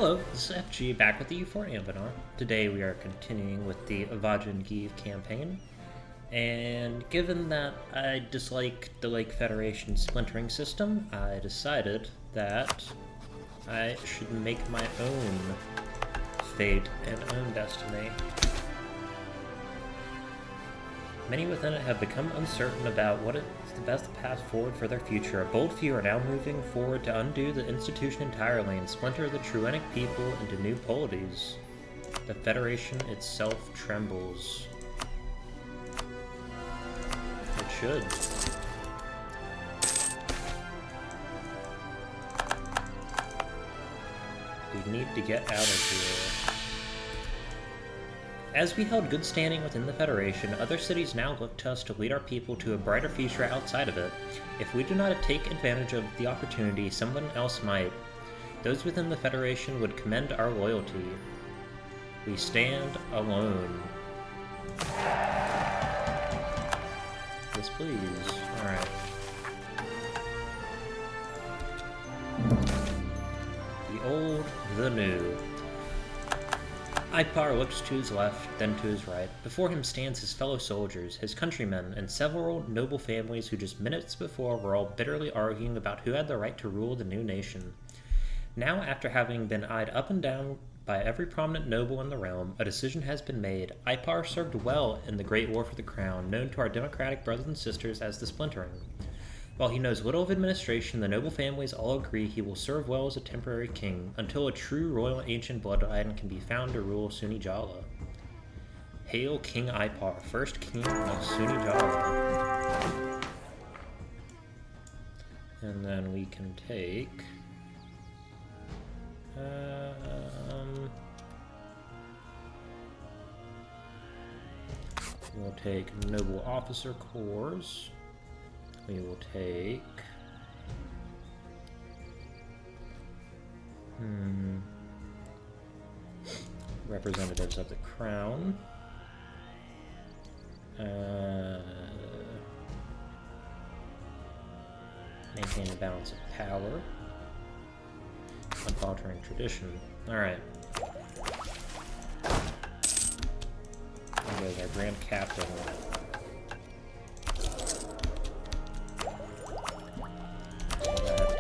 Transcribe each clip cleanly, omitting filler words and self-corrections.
Hello, this is FG back with you for Anbennar. Today we are continuing with the Vajin Give campaign, and given that I dislike the Lake Federation splintering system, I decided that I should make my own fate and own destiny. Many within it have become uncertain about what is the best path forward for their future. A bold few are now moving forward to undo the institution entirely and splinter the Truenic people into new polities. The Federation itself trembles. It should. We need to get out of here. As we held good standing within the Federation, other cities now look to us to lead our people to a brighter future outside of it. If we do not take advantage of the opportunity, someone else might. Those within the Federation would commend our loyalty. We stand alone. Yes, please. Alright. The old, the new. Ipar looks to his left, then to his right. Before him stands his fellow soldiers, his countrymen, and several noble families who just minutes before were all bitterly arguing about who had the right to rule the new nation. Now, after having been eyed up and down by every prominent noble in the realm, a decision has been made. Ipar served well in the Great War for the Crown, known to our democratic brothers and sisters as the Splintering. While he knows little of administration, the noble families all agree he will serve well as a temporary king, until a true royal ancient bloodline can be found to rule Sunijalla. Hail King Ipar, first king of Sunijalla. And then we can take... we'll take noble officer corps. We will take... representatives of the crown. Maintain the balance of power. Unfaltering tradition. Alright. There goes our Grand Captain.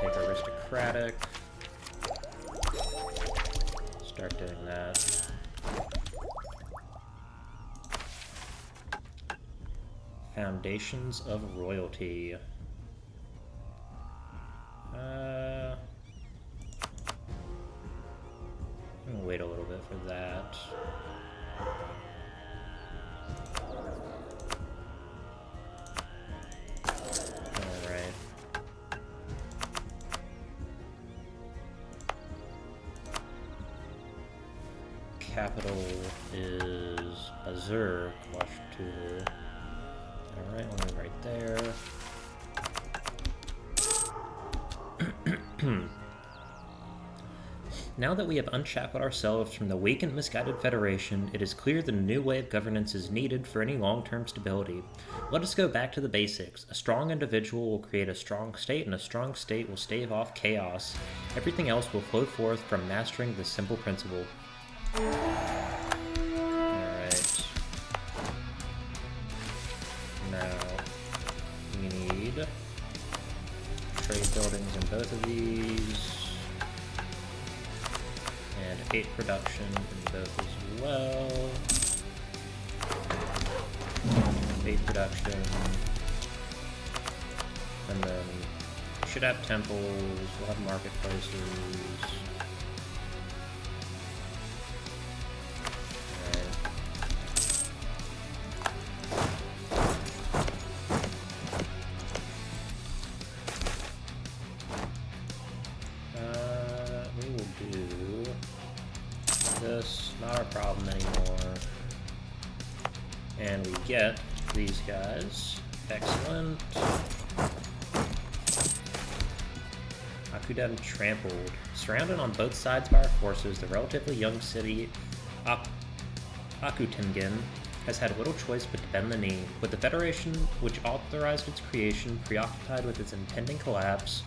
Take aristocratic. Start doing that. Foundations of royalty. I'm gonna wait a little bit for that. Capital is Berserk, Washtu. Alright, we'll move right there. Now that we have unshackled ourselves from the weak and misguided Federation, it is clear that a new way of governance is needed for any long-term stability. Let us go back to the basics. A strong individual will create a strong state, and a strong state will stave off chaos. Everything else will flow forth from mastering this simple principle. Alright. Now, we need trade buildings in both of these. And 8 production in both as well. 8 production. And then we should have temples, we'll have marketplaces. Not a problem anymore. And we get these guys. Excellent. Akuden trampled. Surrounded on both sides by our forces, the relatively young city Akutingen has had little choice but to bend the knee. With the Federation, which authorized its creation, preoccupied with its impending collapse,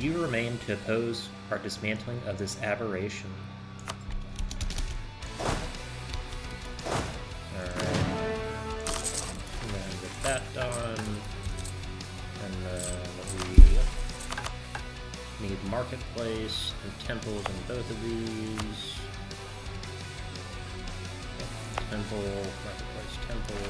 Few remain to oppose our dismantling of this aberration. Alright. And then get that done. And then we need marketplace and temples in both of these. Temple, marketplace, temple.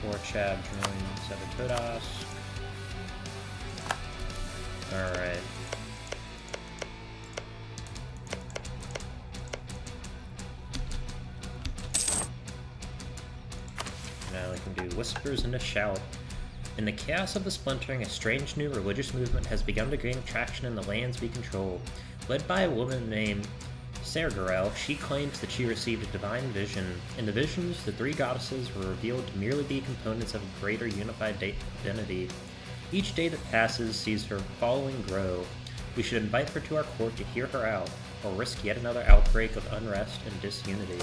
Or Chad joins Sevatodask. Alright. Now we can do Whispers and a Shout. In the chaos of the splintering, a strange new religious movement has begun to gain traction in the lands we control. Led by a woman named Sergarel, she claims that she received a divine vision. In the visions, the three goddesses were revealed to merely be components of a greater unified identity. Each day that passes sees her following grow. We should invite her to our court to hear her out, or risk yet another outbreak of unrest and disunity.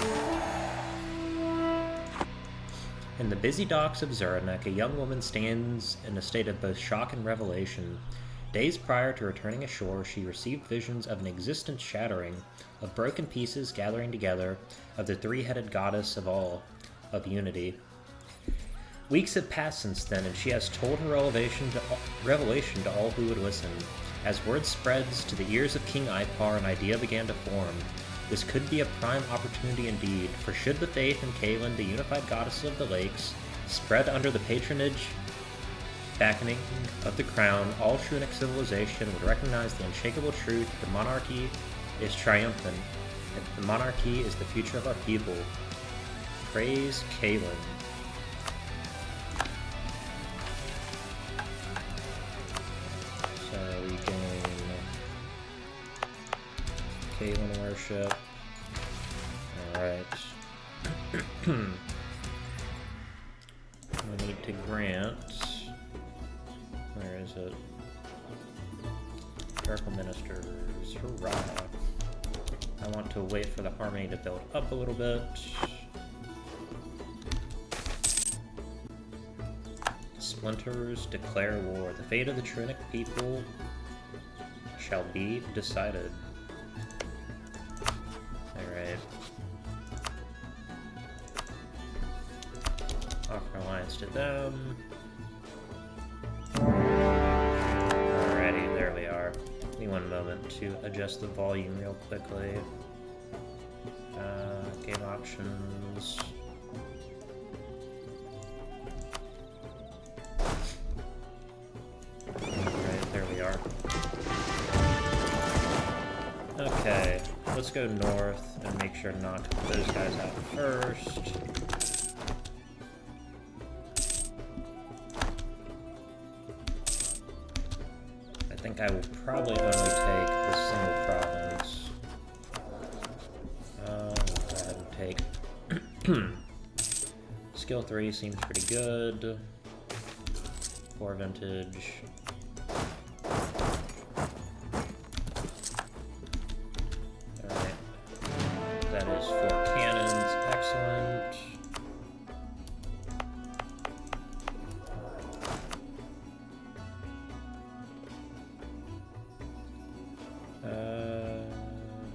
In the busy docks of Zuranek, a young woman stands in a state of both shock and revelation. Days prior to returning ashore, she received visions of an existence shattering, of broken pieces gathering together, of the three-headed goddess of all, of unity. Weeks have passed since then, and she has told her revelation to all who would listen. As word spreads to the ears of King Ipar, an idea began to form. This could be a prime opportunity indeed, for should the faith in Kaelin, the unified goddess of the lakes, spread under the patronage beckoning of the crown, all Trunic civilization would recognize the unshakable truth that the monarchy is triumphant, and the monarchy is the future of our people. Praise Kaelin. So we gain Kaelin worship. Alright. We need to grant. Where is it? Clerical ministers. Hurrah! I want to wait for the harmony to build up a little bit. Splinters declare war. The fate of the Trunic people shall be decided. Alright. Offer alliance to them. Alrighty, there we are. Give me one moment to adjust the volume real quickly. Game options. Alright, there we are. Okay, let's go north and make sure to knock those guys out first. I think I will probably only take the single province. I'll go ahead and take Skill 3 seems pretty good. 4 vintage. Alright. That is 4 cannons. Excellent.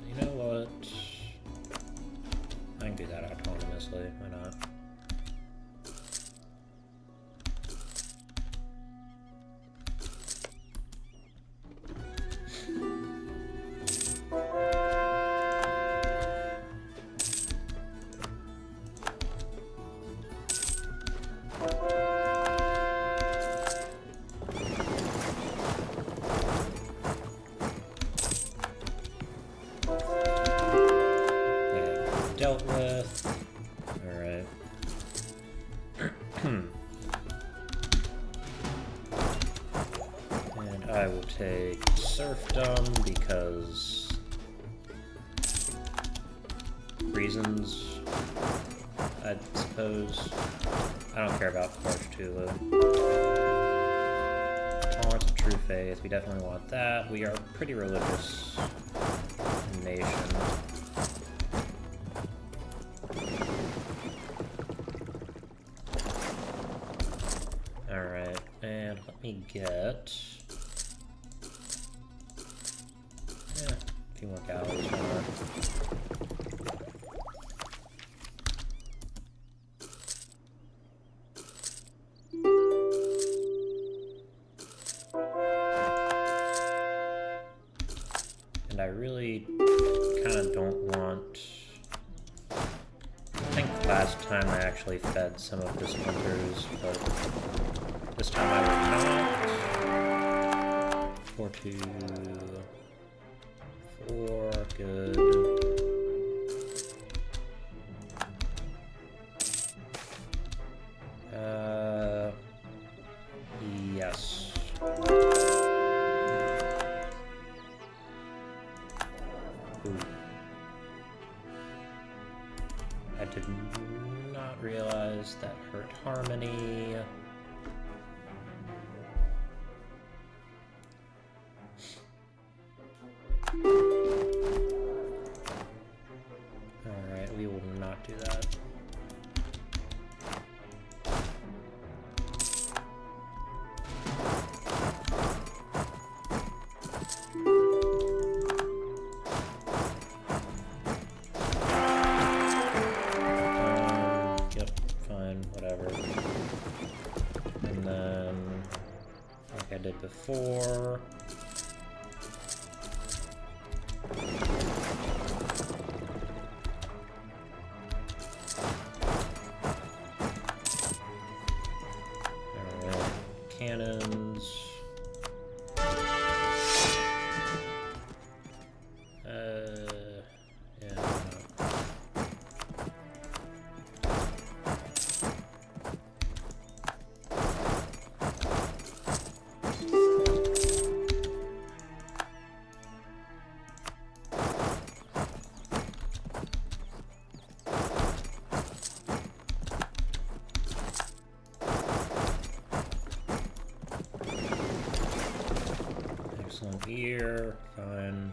You know what? I can do that autonomously. Why not? Dealt with. Alright. And I will take serfdom because reasons, I suppose. I don't care about Tulu. Tolerance of true faith, we definitely want that. We are a pretty religious nation. me get... a few more galleys. And I really kind of don't want... I think last time I actually fed some of the splinters, but this time I will not. 4, 2, 4, good. Yes. Ooh. I did not realize that hurt harmony. Alright, we will not do that. Yep, fine, whatever. And then, like I did before, cannons. Yeah. Excellent ear, fine.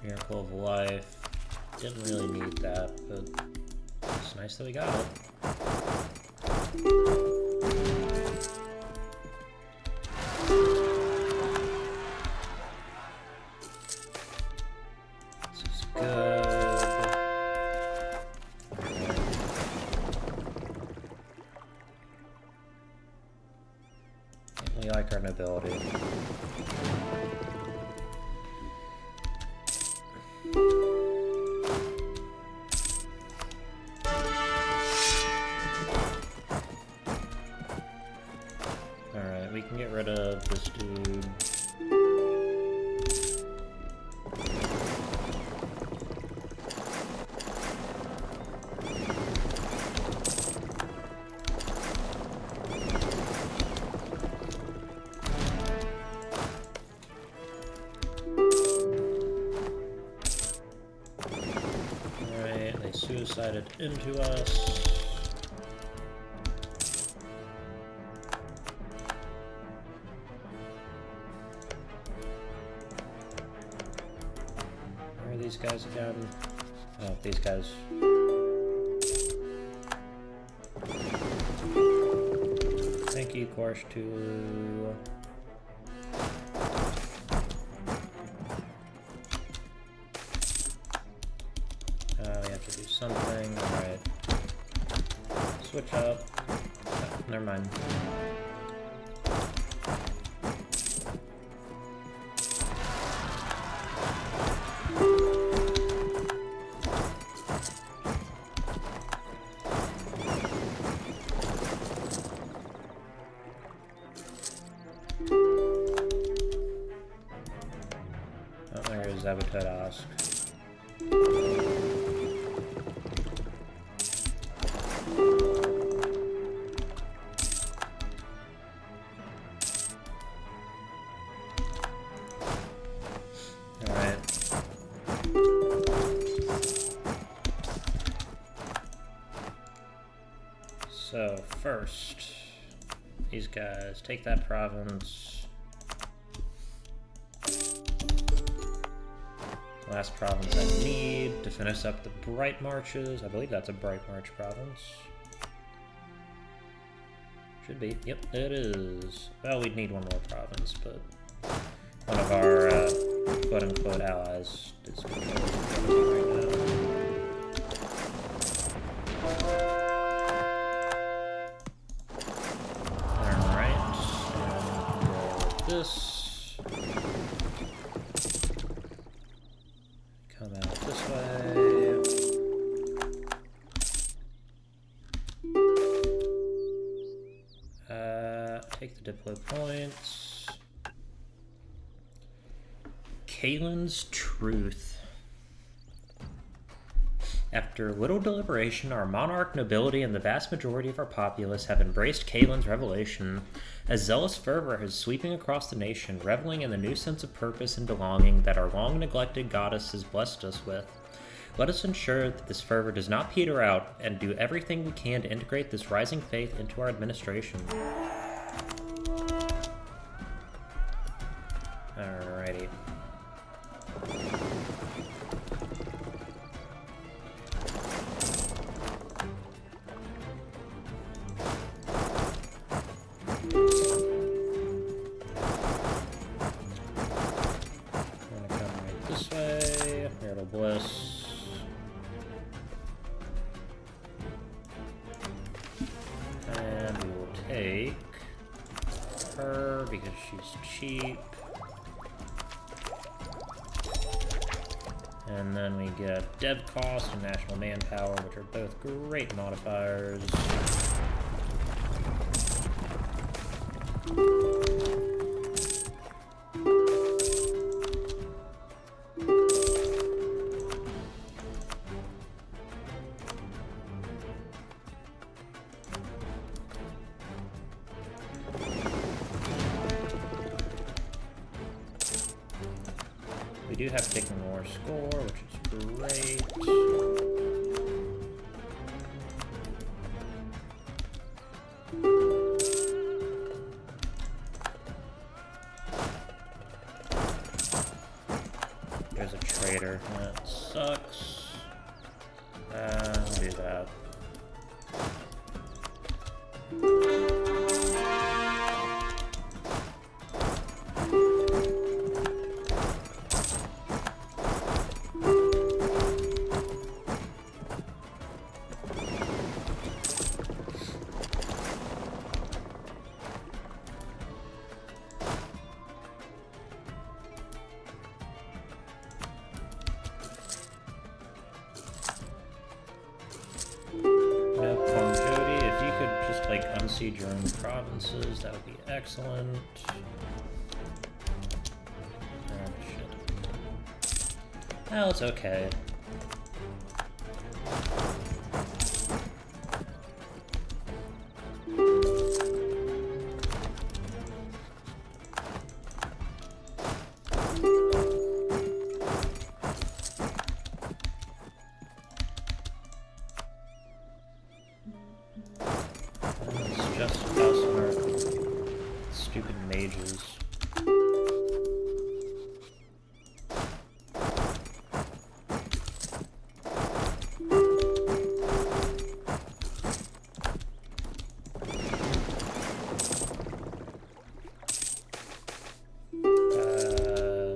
Miracle of Life. Didn't really need that, but it's nice that we got it. This is good. We like our nobility. Alright, we can get rid of this dude. Alright, they suicided into us. These guys again. Oh, these guys. Thank you, Quarsh 2. We have to do something. Alright. Switch up. Oh, never mind. Sabotage ask. Alright. So first, these guys take that province. Last province I need to finish up the Bright Marches. I believe that's a Bright March province. Should be. Yep, it is. Well, we'd need one more province, but one of our quote-unquote allies is controlling right now. This. Come out this way. Take the diplo points. Kalen's Truth. After little deliberation, our monarch, nobility, and the vast majority of our populace have embraced Kalen's revelation. A zealous fervor is sweeping across the nation, reveling in the new sense of purpose and belonging that our long-neglected goddess has blessed us with. Let us ensure that this fervor does not peter out, and do everything we can to integrate this rising faith into our administration. Alrighty. Bliss. And we will take her because she's cheap. And then we get dev cost and national manpower, which are both great modifiers. We do have taken more score, which is great. There's a traitor. That sucks. I'll do that. Unsiege your own provinces, that would be excellent. Oh, shit. Oh, it's okay. Just us and our stupid mages.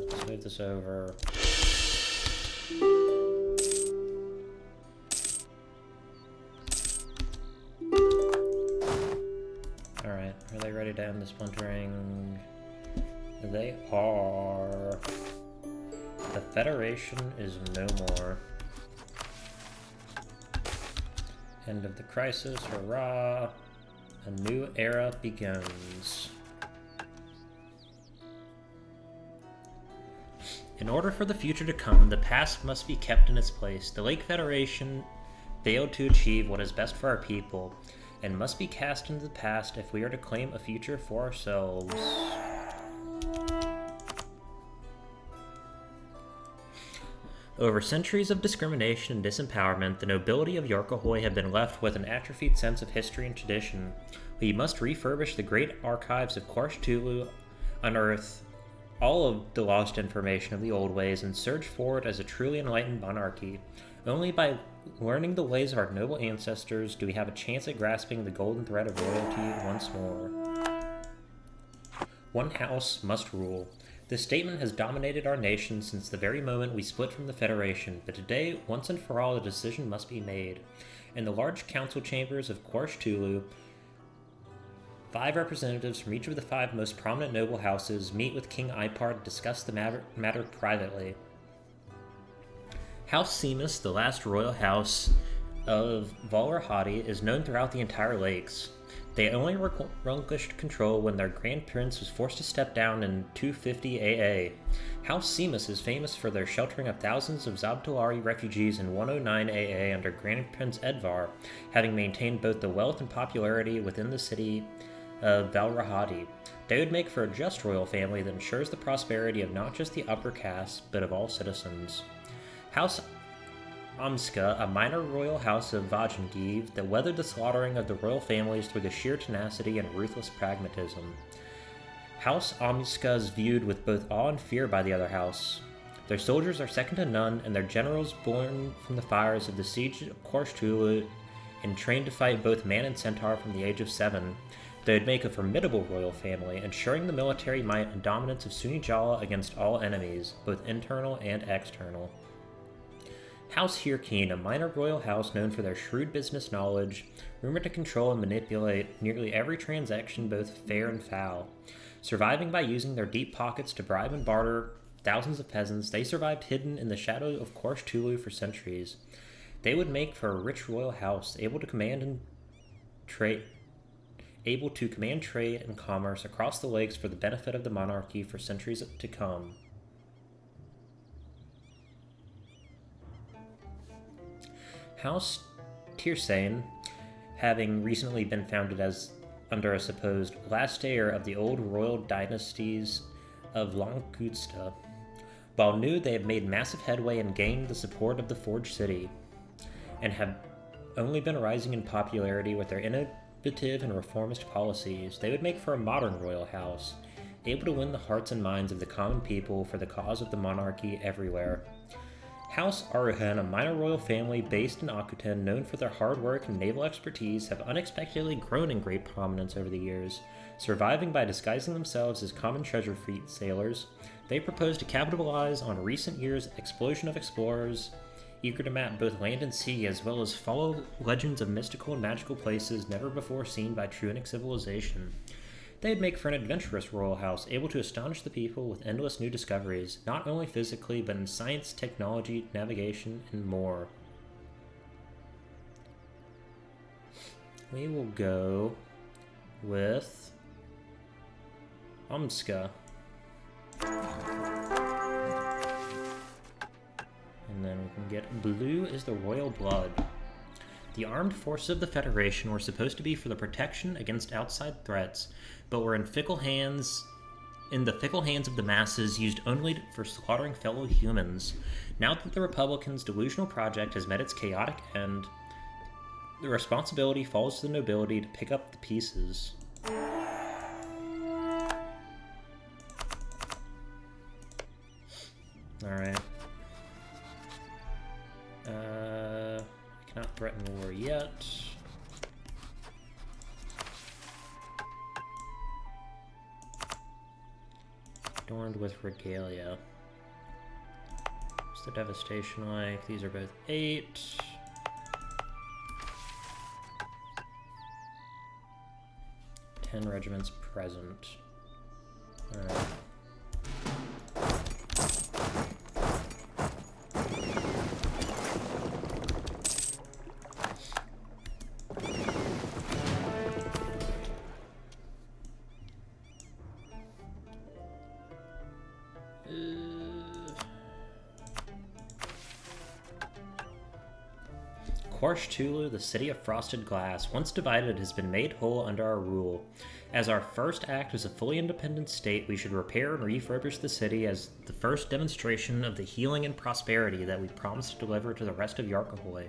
Let's move this over. Alright, are they ready to end the splintering? They are. The Federation is no more. End of the crisis, hurrah! A new era begins. In order for the future to come, the past must be kept in its place. The Lake Federation failed to achieve what is best for our people, and must be cast into the past if we are to claim a future for ourselves. Over centuries of discrimination and disempowerment, the nobility of Yorkahoy have been left with an atrophied sense of history and tradition. We must refurbish the great archives of Quarsh-Tulu, unearth all of the lost information of the old ways, and surge forward as a truly enlightened monarchy. Only by learning the ways of our noble ancestors do we have a chance at grasping the golden thread of royalty once more. One house must rule. This statement has dominated our nation since the very moment we split from the Federation, but today, once and for all, a decision must be made. In the large council chambers of Quarsh Tulu, 5 representatives from each of the 5 most prominent noble houses meet with King Ipar to discuss the matter privately. House Seamus, the last royal house of Valrahadi, is known throughout the entire lakes. They only relinquished control when their Grand Prince was forced to step down in 250 AA. House Seamus is famous for their sheltering of thousands of Zabtalari refugees in 109 AA under Grand Prince Edvar, having maintained both the wealth and popularity within the city of Valrahadi. They would make for a just royal family that ensures the prosperity of not just the upper caste, but of all citizens. House Amska, a minor royal house of Vajangiv that weathered the slaughtering of the royal families through the sheer tenacity and ruthless pragmatism. House Amska is viewed with both awe and fear by the other house. Their soldiers are second to none, and their generals, born from the fires of the siege of Quarsh Tulu and trained to fight both man and centaur from the age of 7, they would make a formidable royal family, ensuring the military might and dominance of Sunijalla against all enemies, both internal and external. House Hirkeen, a minor royal house known for their shrewd business knowledge, rumored to control and manipulate nearly every transaction both fair and foul. Surviving by using their deep pockets to bribe and barter thousands of peasants, they survived hidden in the shadow of Quarsh Tulu for centuries. They would make for a rich royal house, able to command trade and commerce across the lakes for the benefit of the monarchy for centuries to come. House Tirsain, having recently been founded as under a supposed last heir of the old royal dynasties of Lankutsta. While new, they have made massive headway in gaining the support of the Forge City, and have only been rising in popularity with their innovative and reformist policies. They would make for a modern royal house, able to win the hearts and minds of the common people for the cause of the monarchy everywhere. House Aruhan, a minor royal family based in Akuten, known for their hard work and naval expertise, have unexpectedly grown in great prominence over the years. Surviving by disguising themselves as common treasure fleet sailors, they propose to capitalize on recent years' explosion of explorers, eager to map both land and sea, as well as follow legends of mystical and magical places never before seen by Truanic civilization. They'd make for an adventurous royal house, able to astonish the people with endless new discoveries, not only physically, but in science, technology, navigation, and more. We will go with Amska. And then we can get blue is the royal blood. The armed forces of the Federation were supposed to be for the protection against outside threats, but were in the fickle hands of the masses, used only for slaughtering fellow humans. Now that the Republicans' delusional project has met its chaotic end, the responsibility falls to the nobility to pick up the pieces. Alright. Cannot threaten war yet. Adorned with regalia. What's the devastation like? These are both 8. Ten regiments present. Alright. Quarsh Tulu, the city of frosted glass, once divided, has been made whole under our rule. As our first act as a fully independent state, we should repair and refurbish the city as the first demonstration of the healing and prosperity that we promised to deliver to the rest of Yarkahoy.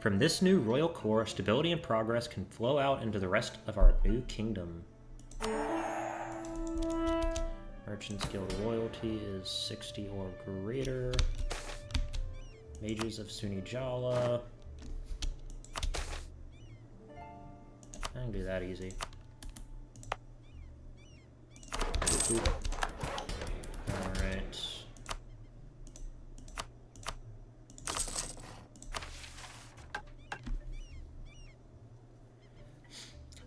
From this new royal core, stability and progress can flow out into the rest of our new kingdom. Merchant's Guild loyalty is 60 or greater. Mages of Sunijalla. I can do that easy. Alright.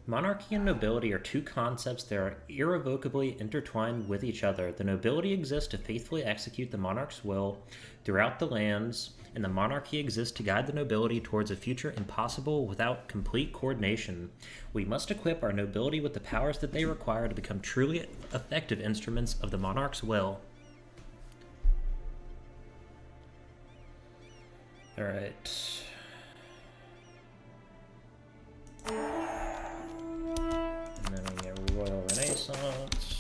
Monarchy and nobility are two concepts that are irrevocably intertwined with each other. The nobility exists to faithfully execute the monarch's will throughout the lands, and the monarchy exists to guide the nobility towards a future impossible without complete coordination. We must equip our nobility with the powers that they require to become truly effective instruments of the monarch's will. Alright. And then we get Royal Renaissance.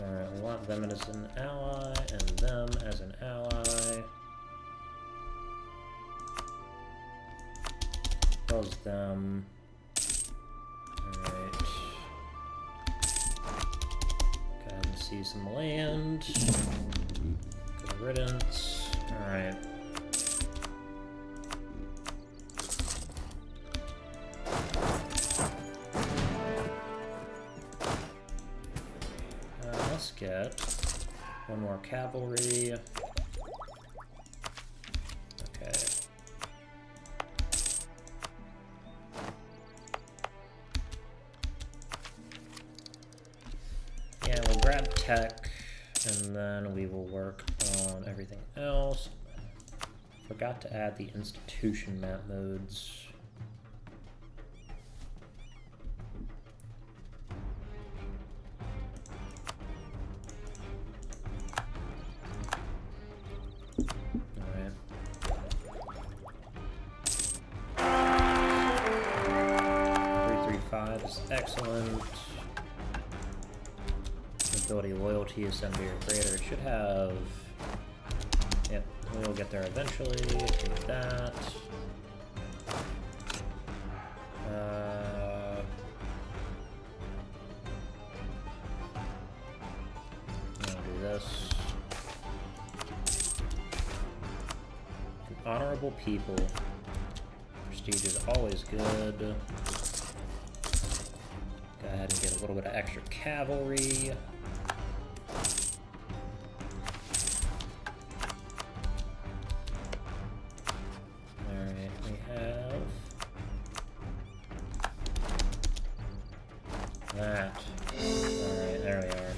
Alright, we want them as an ally, and them as an ally. Close them. Alright. Go ahead and see some land. Good riddance. Alright. Let's get one more cavalry. Okay. Yeah, we'll grab tech, and then we will work on everything else. Forgot to add the institution map modes. Alright. 335 is excellent. Ability loyalty is sent to your creator. It should have. Yep, we'll get there eventually. Take that. I'll do this. An honorable people. Prestige is always good. Go ahead and get a little bit of extra cavalry. That. Alright, there we are.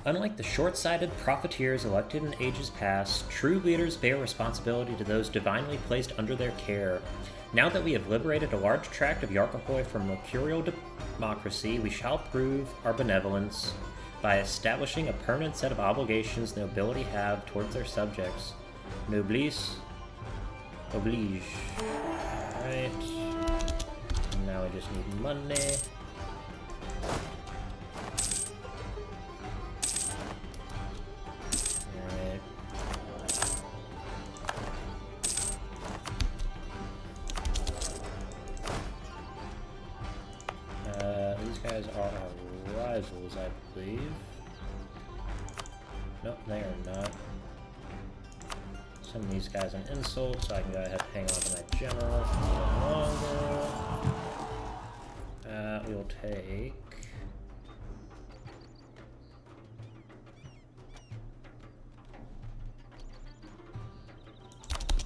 Unlike the short-sighted profiteers elected in ages past, true leaders bear responsibility to those divinely placed under their care. Now that we have liberated a large tract of Yarkahoy from mercurial democracy, we shall prove our benevolence by establishing a permanent set of obligations the nobility have towards their subjects. Noblesse oblige. Alright. Now we just need money. These guys are our rivals, I believe. Nope, they are not. Send these guys an insult so I can go ahead and hang on to my general for a little longer. We will take...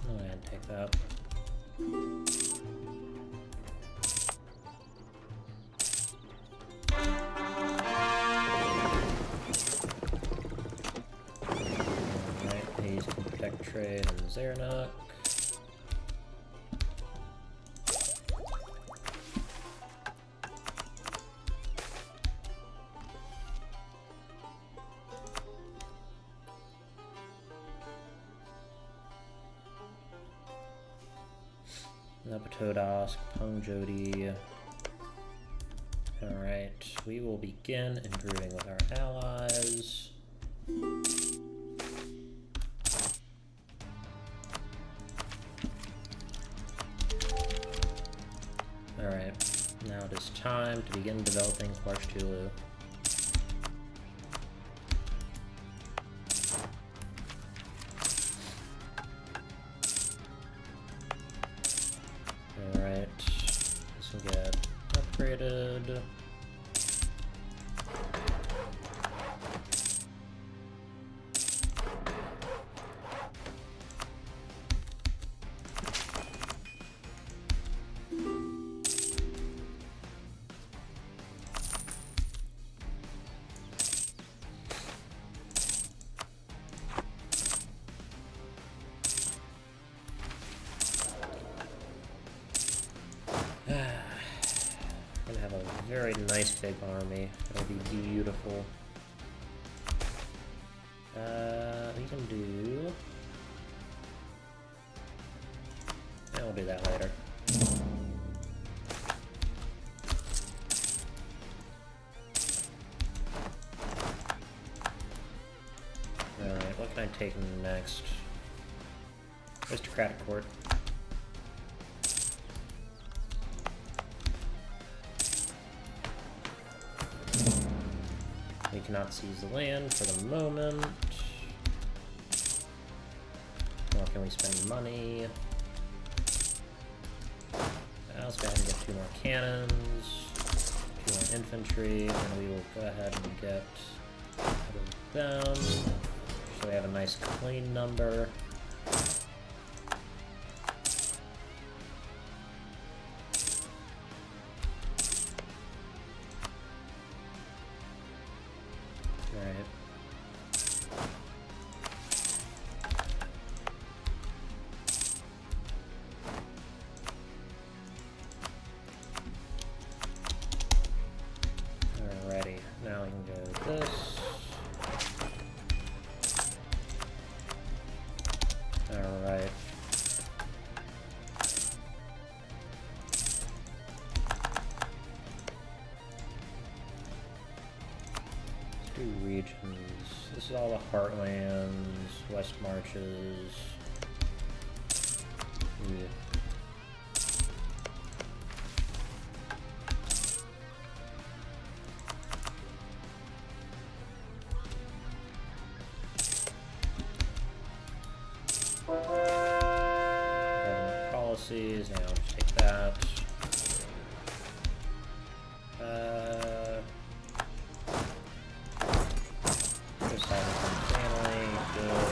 Go ahead and take that. Trade and Zernuk. Nepatodosk, Pungjodi. Alright, we will begin improving with our allies. Alright, now it is time to begin developing Quarsh-Tulu. Alright, this will get upgraded. Gonna have a very nice big army. It'll be beautiful. We can do... Yeah, we'll do that later. Alright, what can I take next? Aristocratic Court. We cannot seize the land for the moment. Nor can we spend money. Let's go ahead and get 2 more cannons, 2 more infantry, and we will go ahead and get them. So we have a nice clean number. Now we can go with this. Alright. Let's do regions. This is all the Heartlands, West Marches. Yeah. Policies, now just take that. Just have a family, good.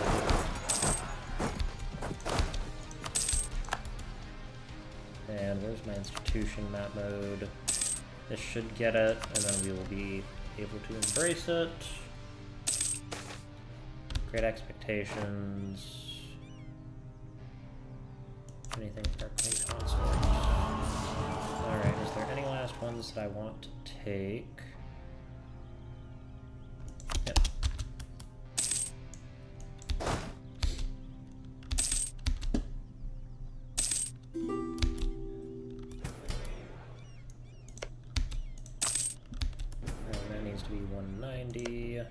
And where's my institution map mode? This should get it, and then we will be able to embrace it. Great expectations. Anything for our Queen Consort. Alright, is there any last ones that I want to take? Yep. That needs to be 190.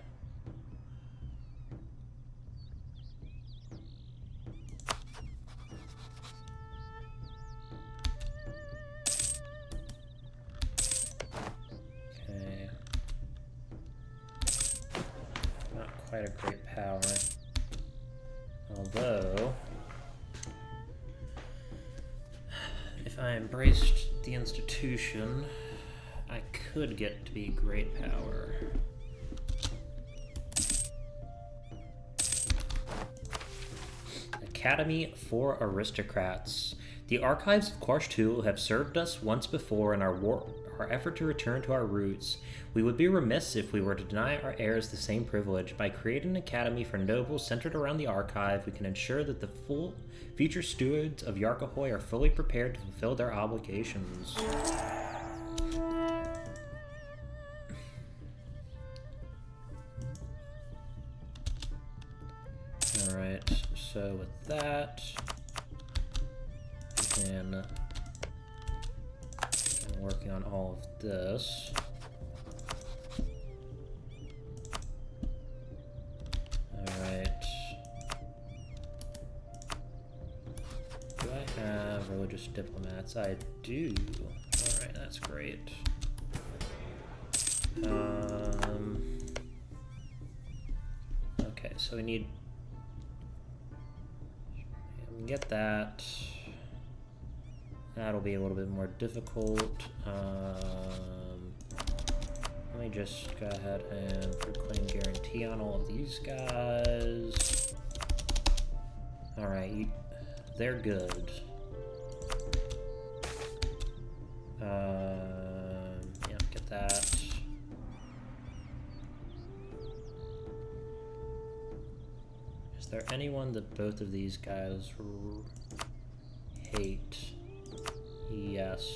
Quite a great power. Although, if I embraced the institution, I could get to be great power. Academy for Aristocrats. The archives of Quarsh-Tulu have served us once before in our effort to return to our roots. We would be remiss if we were to deny our heirs the same privilege. By creating an academy for nobles centered around the archive, we can ensure that the future stewards of Yarkahoy are fully prepared to fulfill their obligations. Alright, so with that, we can... I'm working on all of this. have religious diplomats? I do. Alright, that's great. Okay, so we need... get that. That'll be a little bit more difficult. Let me just go ahead and proclaim guarantee on all of these guys. Alright, they're good. Yeah, get that. Is there anyone that both of these guys hate? Yes.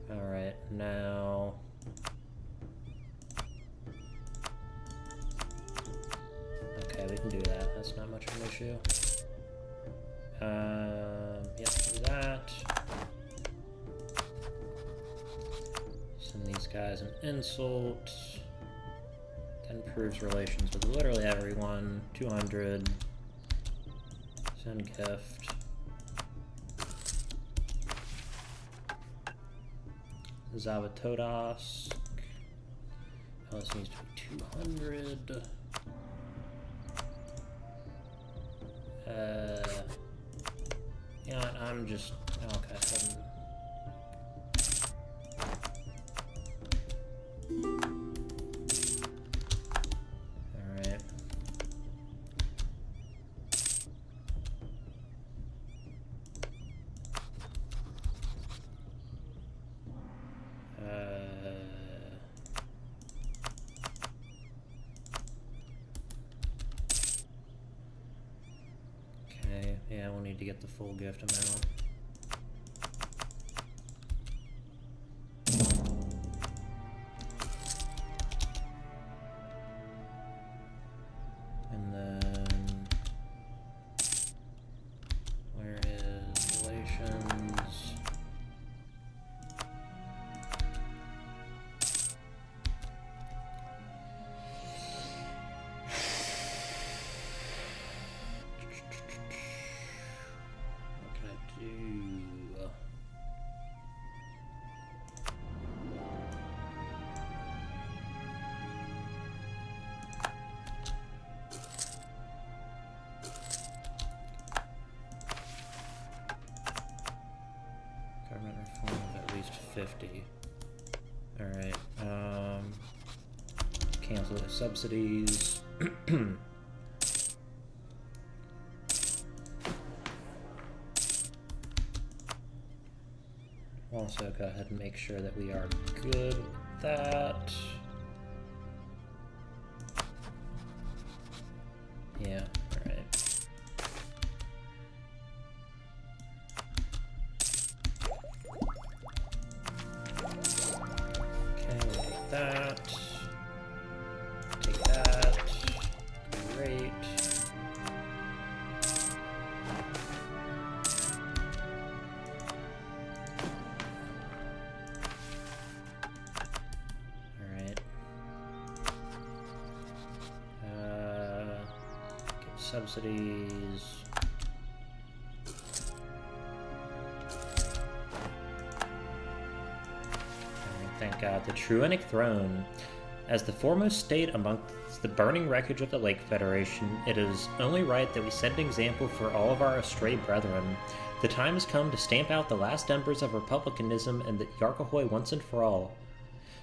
Alright, now... Okay, we can do that. That's not much of an issue. Yep, do that. Send these guys an insult. Then proves relations with literally everyone. 200. Send gift. Zavatodas. Oh, this needs to be 200. You know what, I'm just... Okay, Alright. Okay, yeah, we'll need to get the full gift amount. And then... where is relations? Government reform of at least 50. Alright, cancel the subsidies. Also, go ahead and make sure that we are good with that. Yeah, alright. Okay, we'll take that. Take that. Great. Alright. Get subsidies. Thank God. The Truenic throne. As the foremost state amongst the burning wreckage of the Lake Federation, it is only right that we set an example for all of our astray brethren. The time has come to stamp out the last embers of republicanism and the Yarkahoy once and for all,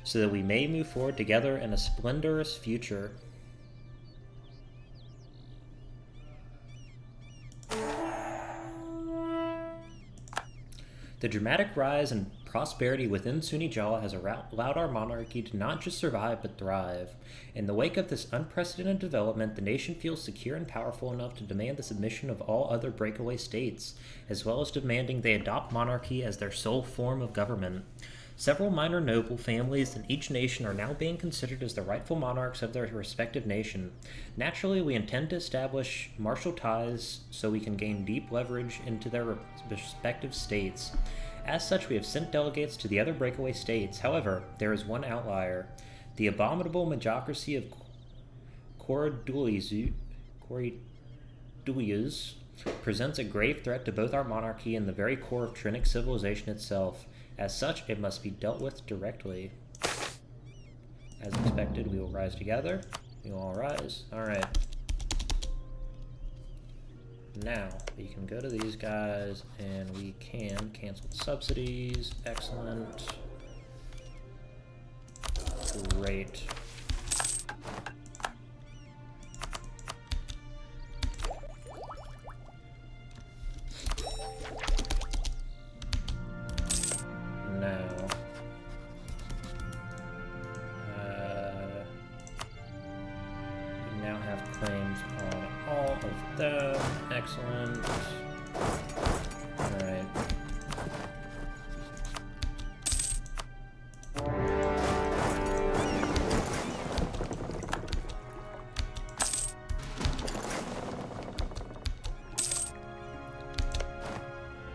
so that we may move forward together in a splendorous future. The dramatic rise and prosperity within Sunijalla has allowed our monarchy to not just survive but thrive. In the wake of this unprecedented development, the nation feels secure and powerful enough to demand the submission of all other breakaway states, as well as demanding they adopt monarchy as their sole form of government. Several minor noble families in each nation are now being considered as the rightful monarchs of their respective nation. Naturally, we intend to establish martial ties so we can gain deep leverage into their respective states. As such, we have sent delegates to the other breakaway states. However, there is one outlier. The abominable majocracy of Corridullius presents a grave threat to both our monarchy and the very core of Trinic civilization itself. As such, it must be dealt with directly. As expected, we will rise together. You all rise. Alright. Now, we can go to these guys, and we can cancel the subsidies. Excellent. Great. Now, we now have claims on all of them. Excellent. Alright.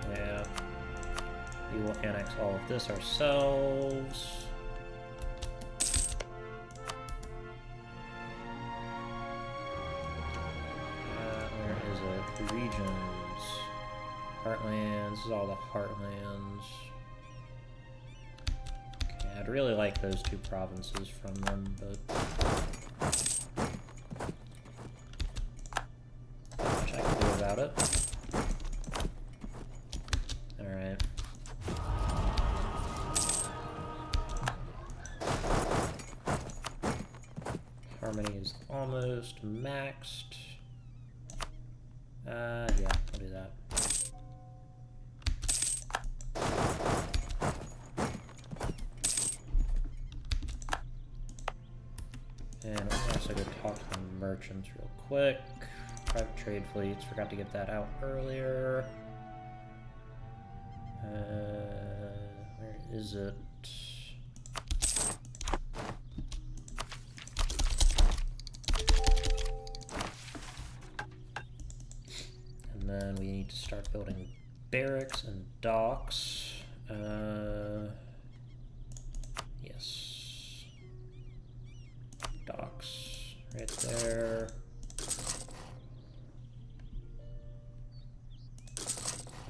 Yeah. We will annex all of this ourselves. Regions, Heartlands, this is all the Heartlands. Okay, I'd really like those two provinces from them, but not much I can do about it. Alright. Harmony is almost maxed. Yeah, I'll do that. And we'll also go talk to the merchants real quick. Private trade fleets, forgot to get that out earlier. Where is it? And then we need to start building barracks and docks. Yes. Docks right there.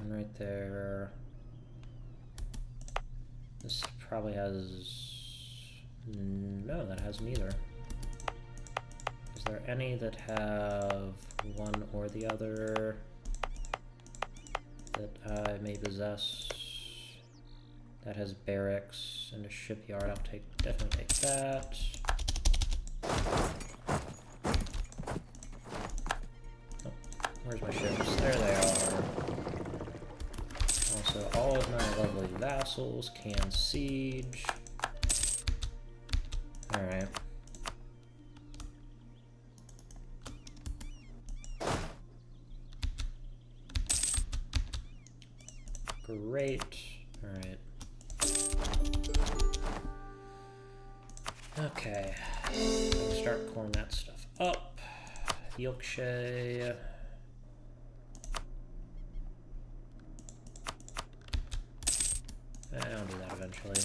And right there. This probably has... No, that has neither. Is there any that have one or the other that I may possess? That has barracks and a shipyard. I'll definitely take that. Oh, where's my ships? There they are. Also, all of my lovely vassals can siege. Alright. Great. Alright. Okay. Start pulling that stuff up. Yorkshire. I'll do that eventually.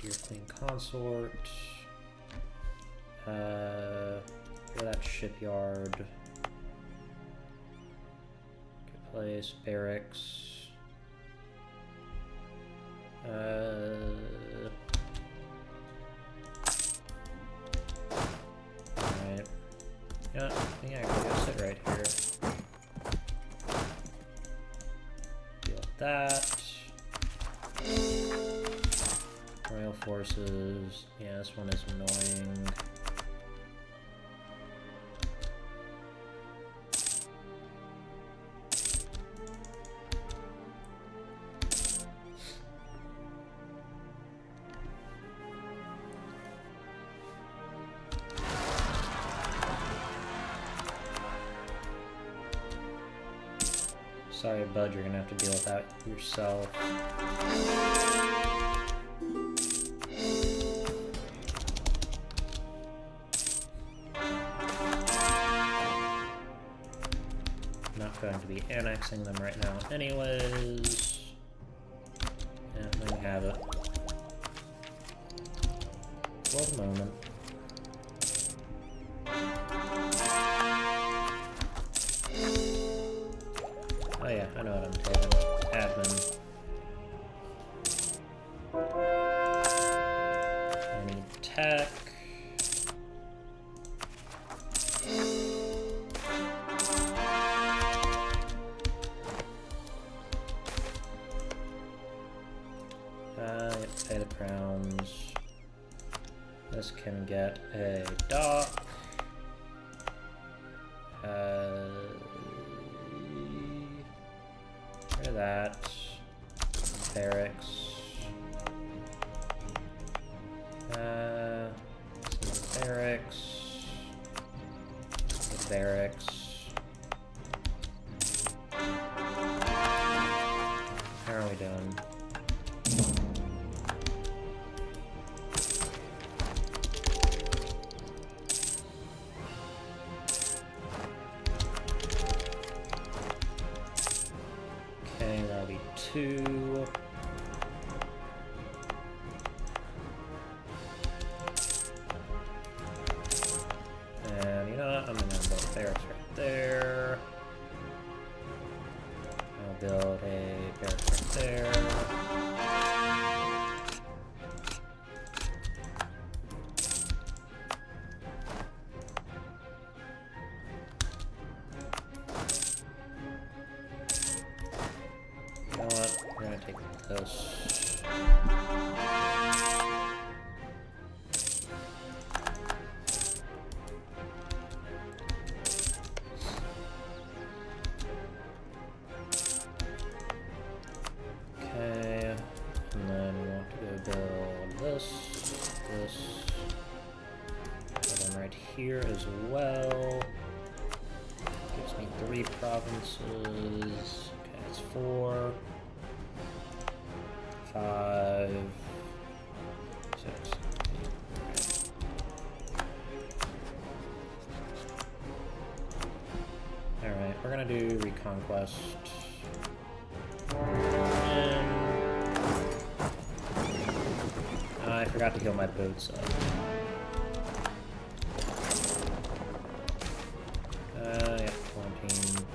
Your Queen Consort. For that shipyard. Good place. Barracks. Alright. Yeah, I think I can go sit right here. Deal with that. Royal forces. Yeah, this one is annoying. Sorry, bud, you're gonna have to deal with that yourself. Not going to be annexing them right now anyways. And there we have it. for the moment. Oh yeah, I know what I'm taking. Admin. I need tech. Pay the crowns. This can get a dock. Rid of that. Barracks. Some barracks. The barracks. How are we doing? Okay, that'll be 2. And you know what? I'm gonna build barracks right there. I'll build a barracks right there. You know what? We're gonna take this. Okay, and then we want to go build this one right here as well. Gives me 3 provinces. Okay, that's 4, 5, 6, 8. Alright, we're gonna do Reconquest. I forgot to heal my boots up. Yeah, quarantine.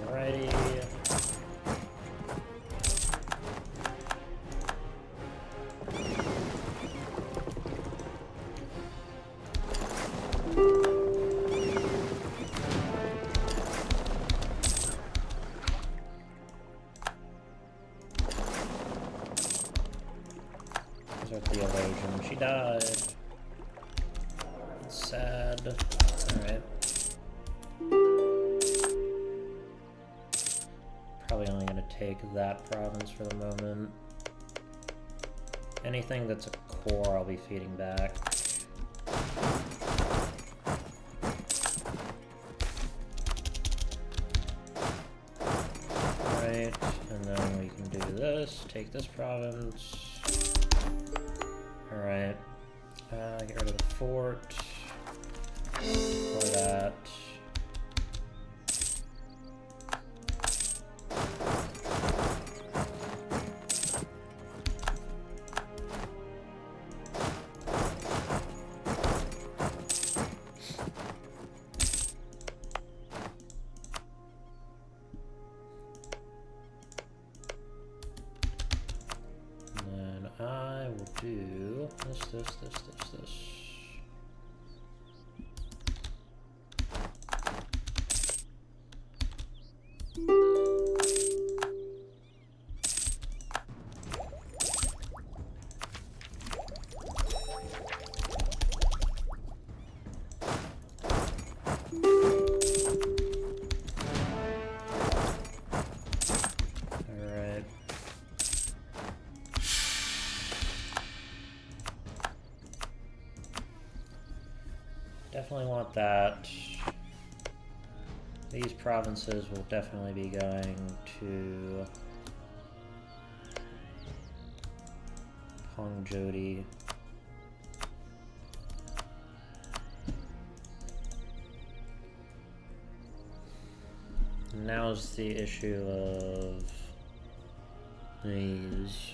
Alrighty. There's our theologian. She died. It's sad. Alright. Probably only going to take that province for the moment. Anything that's a core, I'll be feeding back. Right, and then we can do this. Take this province. Alright. Get rid of the fort. For that. And then I will do this. Alright. Definitely want that. These provinces will definitely be going to Pongjodi. Now's the issue of these.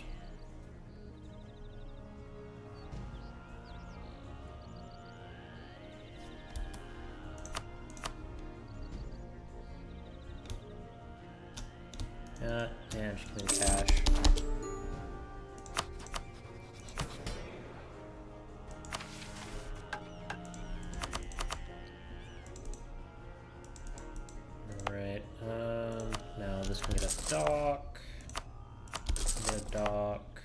Yeah, just give me the cash. Alright, now this can get a dock. Get a dock.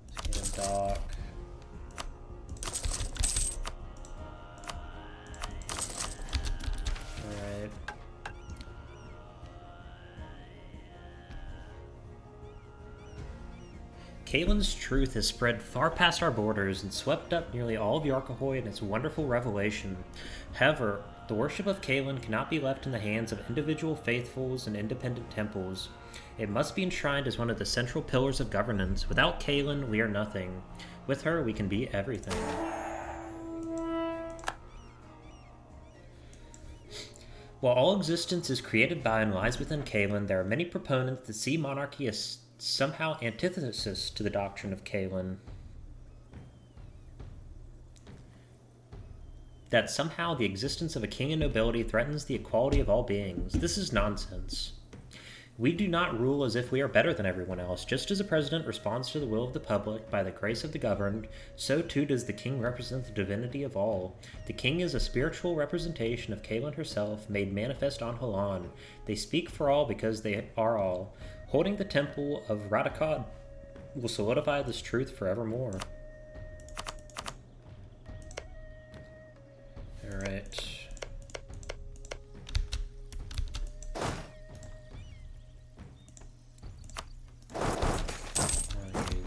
Let's get a dock. Alright. Kalen's truth has spread far past our borders and swept up nearly all of Yarkahoy in its wonderful revelation. However, the worship of Kalen cannot be left in the hands of individual faithfuls and independent temples. It must be enshrined as one of the central pillars of governance. Without Kalen, we are nothing. With her, we can be everything. While all existence is created by and lies within Kalen, there are many proponents that see monarchy as somehow antithesis to the doctrine of Kalen. That somehow the existence of a king and nobility threatens the equality of all beings. This is nonsense. We do not rule as if we are better than everyone else. Just as a president responds to the will of the public by the grace of the governed, so too does the king represent the divinity of all. The king is a spiritual representation of Kalen herself, made manifest on Halan. They speak for all because they are all. Holding the temple of Radakad will solidify this truth forevermore. Alright.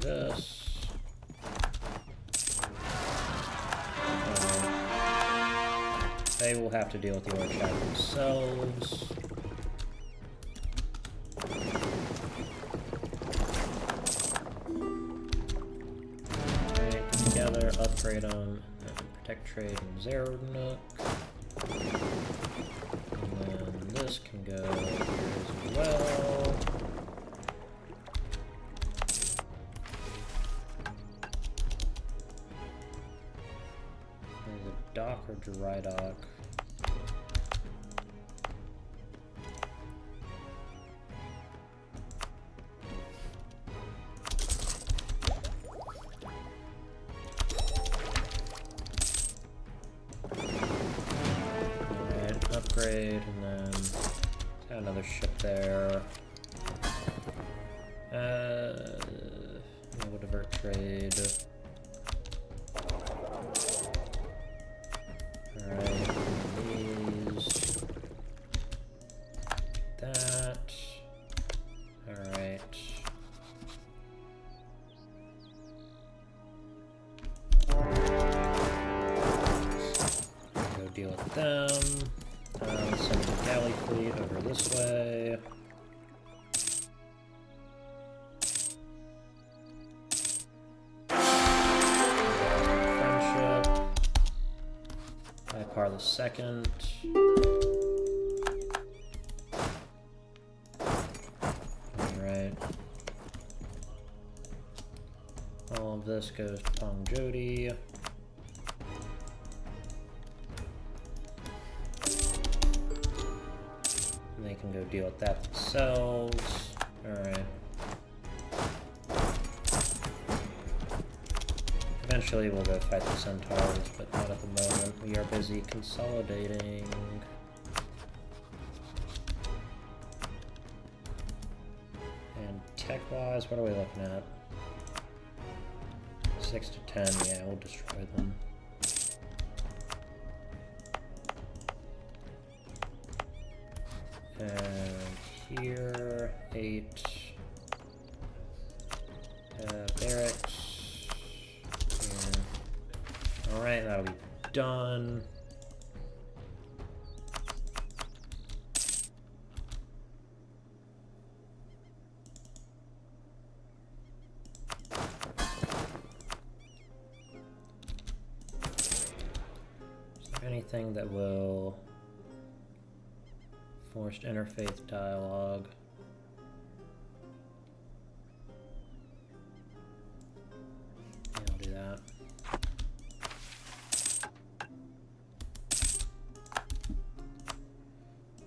This. They will have to deal with the Orchard themselves. Alright, together, upgrade them, and protect trade in Zernook. And then this can go here as well. Dock or dry dock? Alright, upgrade and then add another ship there. We'll divert trade. Alright, these. That. Alright. Go deal with them. Send the galley fleet over this way. Par the second. Alright. All of this goes to Pong Jody. And they can go deal with that themselves. Alright. Eventually we'll go fight the centaurs, but not at the moment. We are busy consolidating. And tech-wise, what are we looking at? 6 to 10, yeah, we'll destroy them. And here, 8 barracks. Alright, that'll be done. anything that will forced interfaith dialogue. Yeah, I'll do that.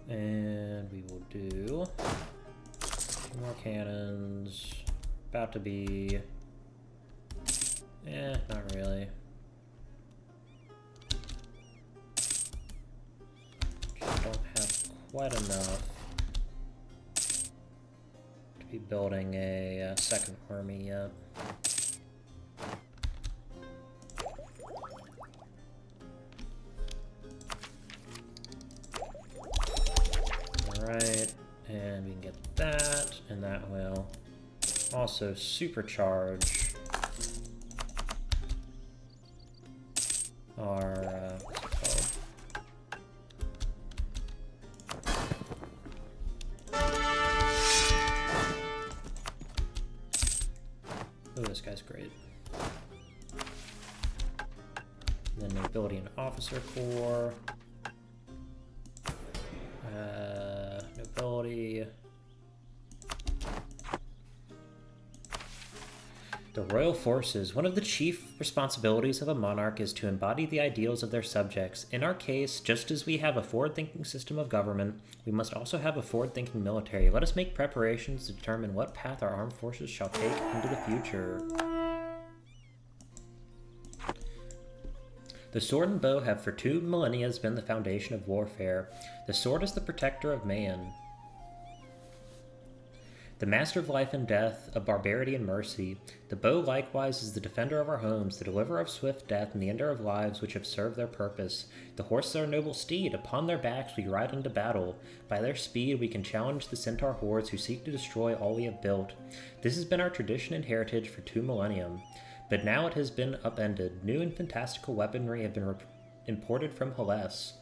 And we will do 2 more cannons. About to be... not really. Just don't have quite enough to be building a second army yet. Alright, and we can get that, and that will also supercharge our, what's it called? Oh, this guy's great. And then nobility and officer corps. Nobility. The royal forces. One of the chief responsibilities of a monarch is to embody the ideals of their subjects. In our case, just as we have a forward-thinking system of government, we must also have a forward-thinking military. Let us make preparations to determine what path our armed forces shall take into the future. The sword and bow have for 2 millennia been the foundation of warfare. The sword is the protector of man, the master of life and death, of barbarity and mercy. The bow likewise is the defender of our homes, the deliverer of swift death, and the ender of lives which have served their purpose. The horse is our noble steed. Upon their backs we ride into battle. By their speed we can challenge the centaur hordes who seek to destroy all we have built. This has been our tradition and heritage for 2 millennia. But now it has been upended. New and fantastical weaponry have been imported from Hellas,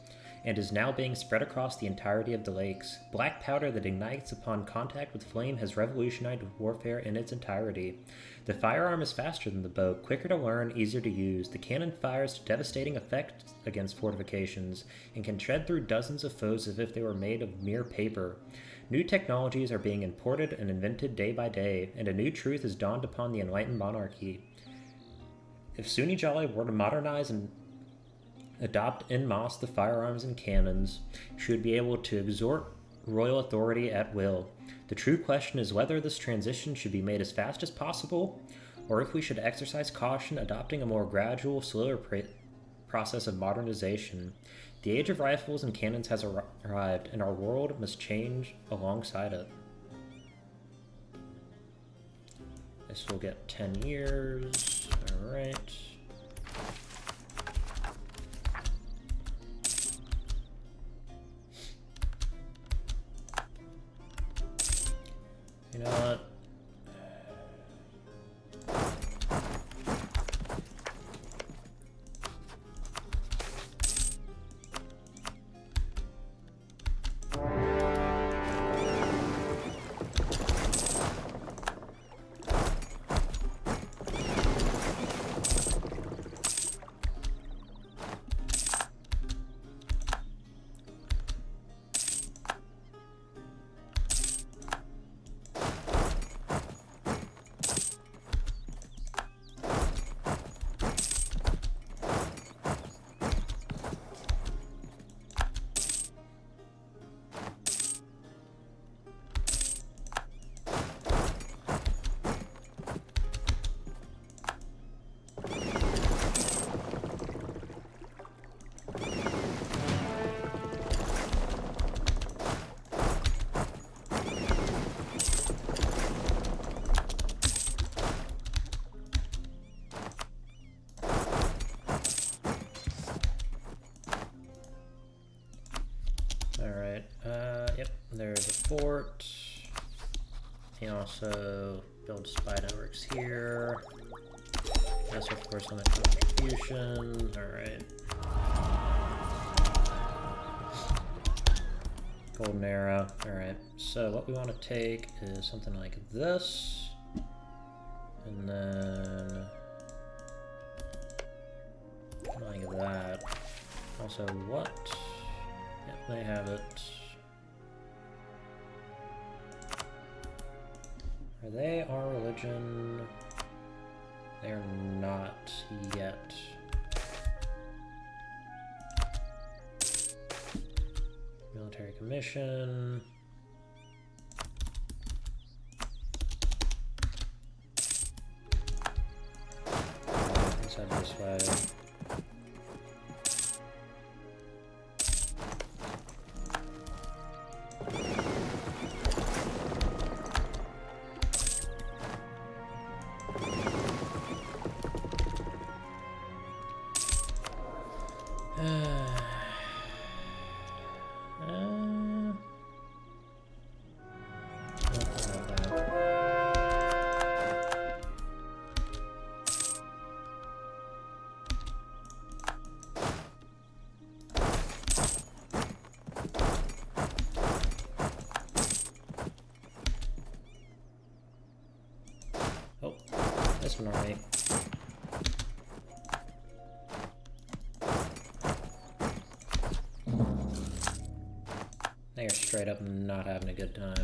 and is now being spread across the entirety of the lakes. Black powder that ignites upon contact with flame has revolutionized warfare in its entirety. The firearm is faster than the bow, quicker to learn, easier to use. The cannon fires to devastating effect against fortifications, and can tread through dozens of foes as if they were made of mere paper. New technologies are being imported and invented day by day, and a new truth has dawned upon the enlightened monarchy. If Sunijalla were to modernize and adopt en masse the firearms and cannons, she would be able to exert royal authority at will. The true question is whether this transition should be made as fast as possible, or if we should exercise caution, adopting a more gradual, slower process of modernization. The age of rifles and cannons has arrived, and our world must change alongside it. This will get 10 years. Alright. You know what? Yep, there's a fort. He also builds spy networks here. That's of course on the contribution. Alright. Golden arrow. Alright, so what we want to take is something like this. And then like that. So what? Yep, they have it. Are they our religion? They're not yet. Military commission. Let's head this way. Oh, this one already. They are straight up not having a good time.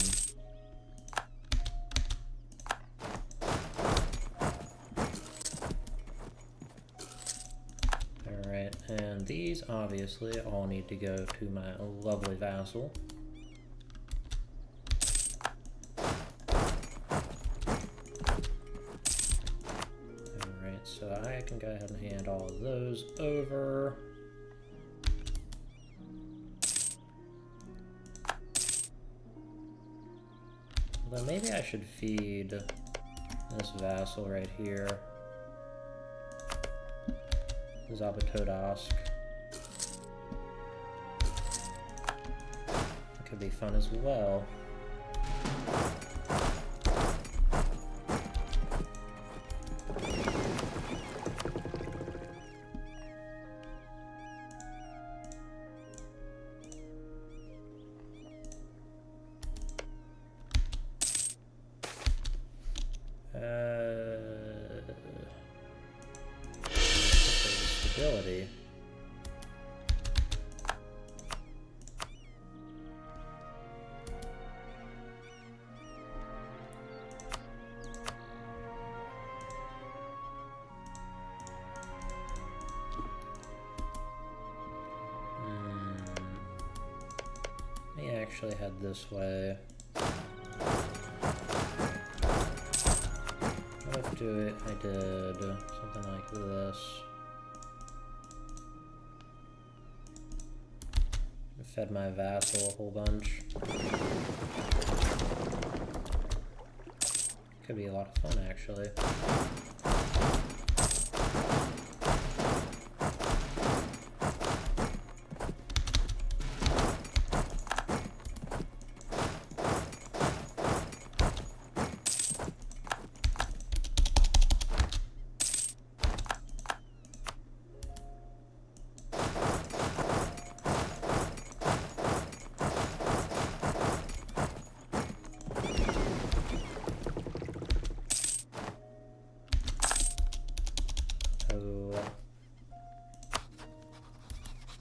Alright, and these obviously all need to go to my lovely vassal. Alright, so I can go ahead and hand all of those over. Although maybe I should feed this vassal right here. Zabatodask. It could be fun as well. Stability. Let me actually head this way. What do I did something like this. Fed my vassal a whole bunch. Could be a lot of fun, actually.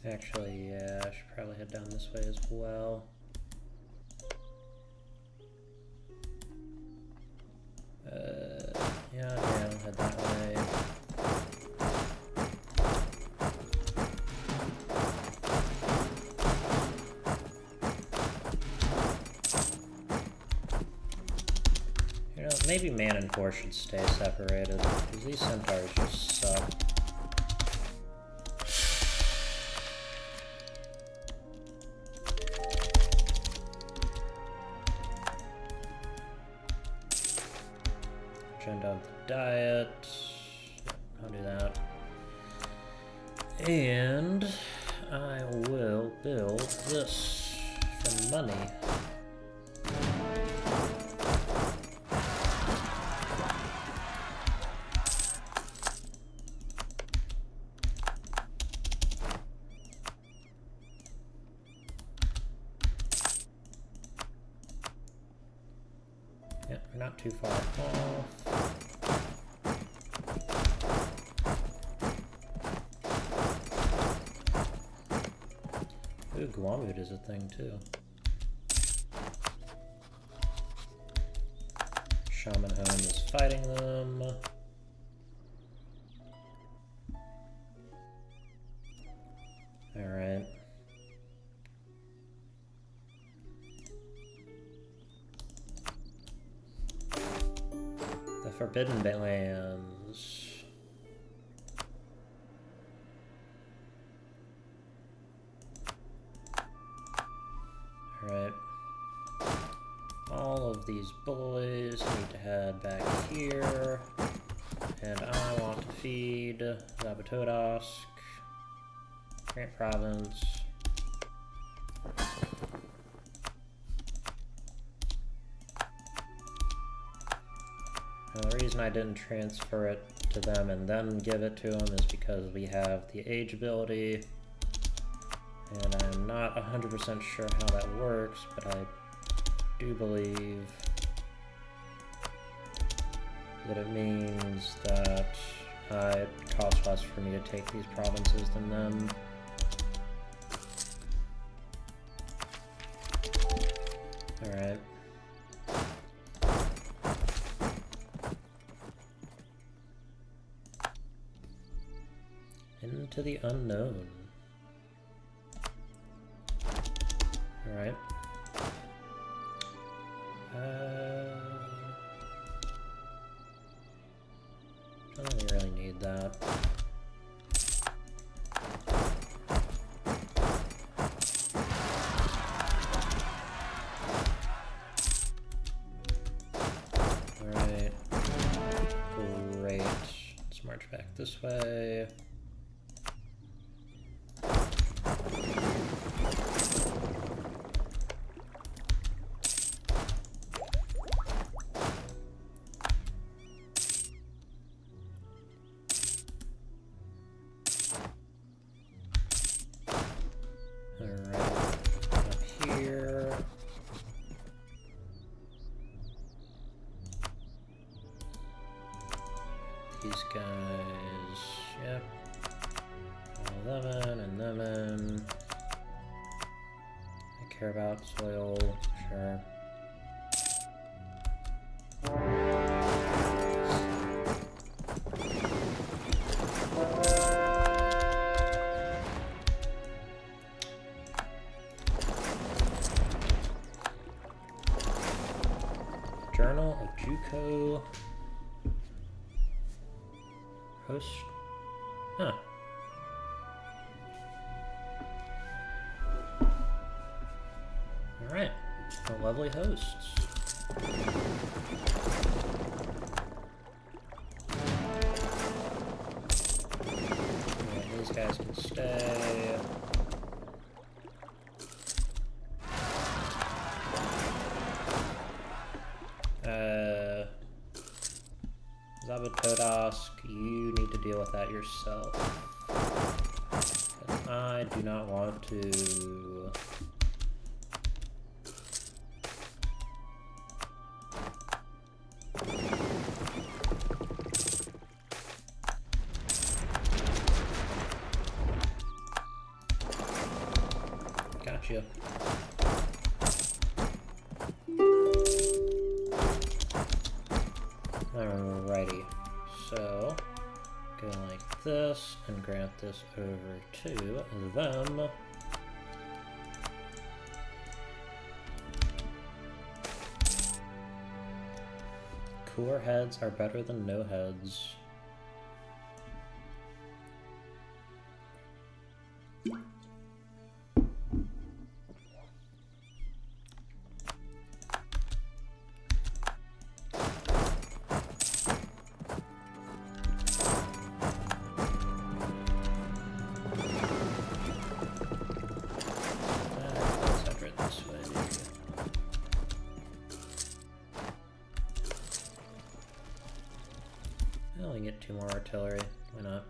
Actually, yeah, I should probably head down this way as well. Yeah, I'll head that way. You know, maybe man and horse should stay separated, because these centaurs just suck. Turn down the diet. I'll do that. And I will build this for money. Yep, we're not too far off. Guamut is a thing too. Shaman Home is fighting them. Alright. The Forbidden Lands. Alright. All of these boys need to head back here. And I want to feed Zabatodask. Grant Province. Now, the reason I didn't transfer it to them and then give it to them is because we have the age ability. And I'm not 100% sure how that works, but I do believe that it means that it costs less for me to take these provinces than them. Alright. Into the unknown. Alright. I don't really need that. Alright. Great. Let's march back this way. These guys, yep. All them and them. I care about soil, sure. Journal of Juco. Host? Huh. Alright. A lovely hosts. Alright, these guys can stay. Zabatodask, you need to deal with that yourself. I do not want to. Gotcha. Alrighty, so go like this and grant this over to them. Cooler heads are better than no heads. Get 2 more artillery, why not?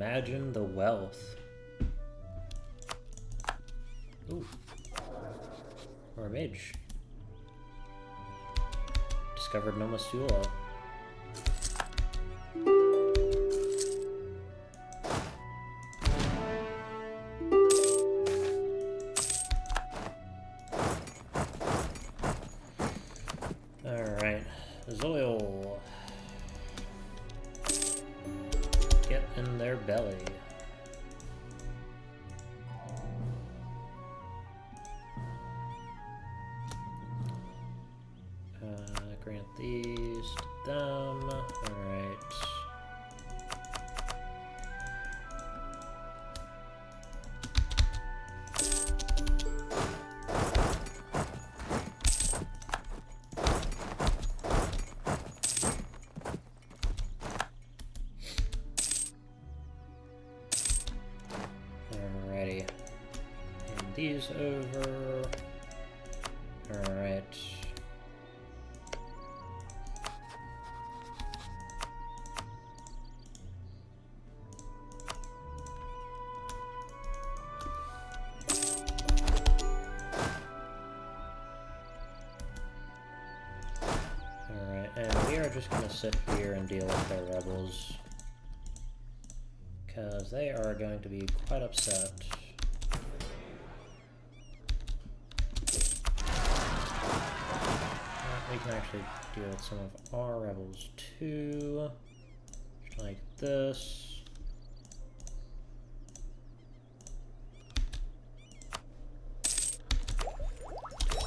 Imagine the wealth. Ooh. Or a mage. Discovered Nomasula. Alright. Zoil. Get in their belly. Grant these to them. Alright. Alrighty. And these over. Alright. And we are just going to sit here and deal with their rebels, because they are going to be quite upset. We can actually deal with some of our rebels too, just like this.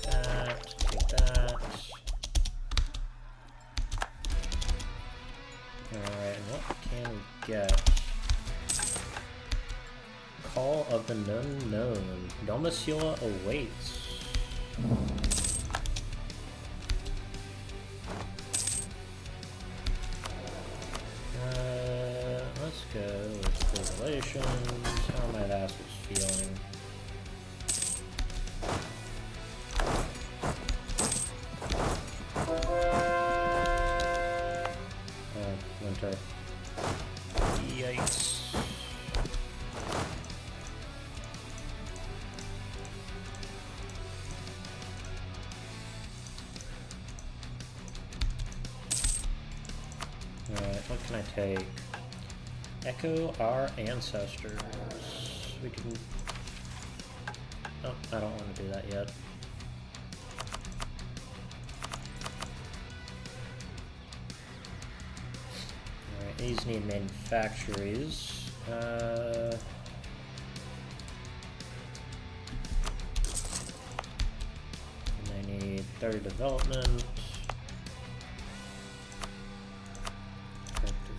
Take that. Alright, and what can we get? Call of the Unknown. Nomasula awaits. Let's go with Revelations. How are my vassals feeling? Winter. Yikes. Alright, what can I take? Echo our ancestors. We can... Oh, I don't want to do that yet. These need manufactories. And I need 30 development.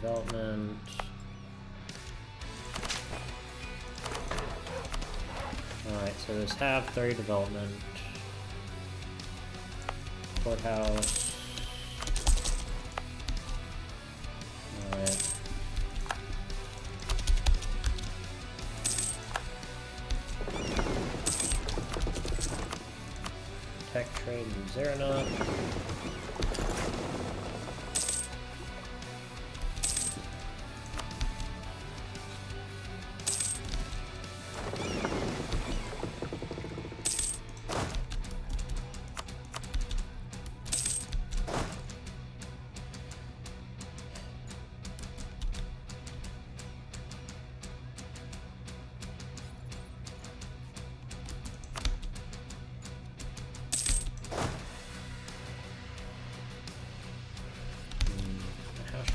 Development. Alright, so this have 30 development. Courthouse. Tech trade in Zerana.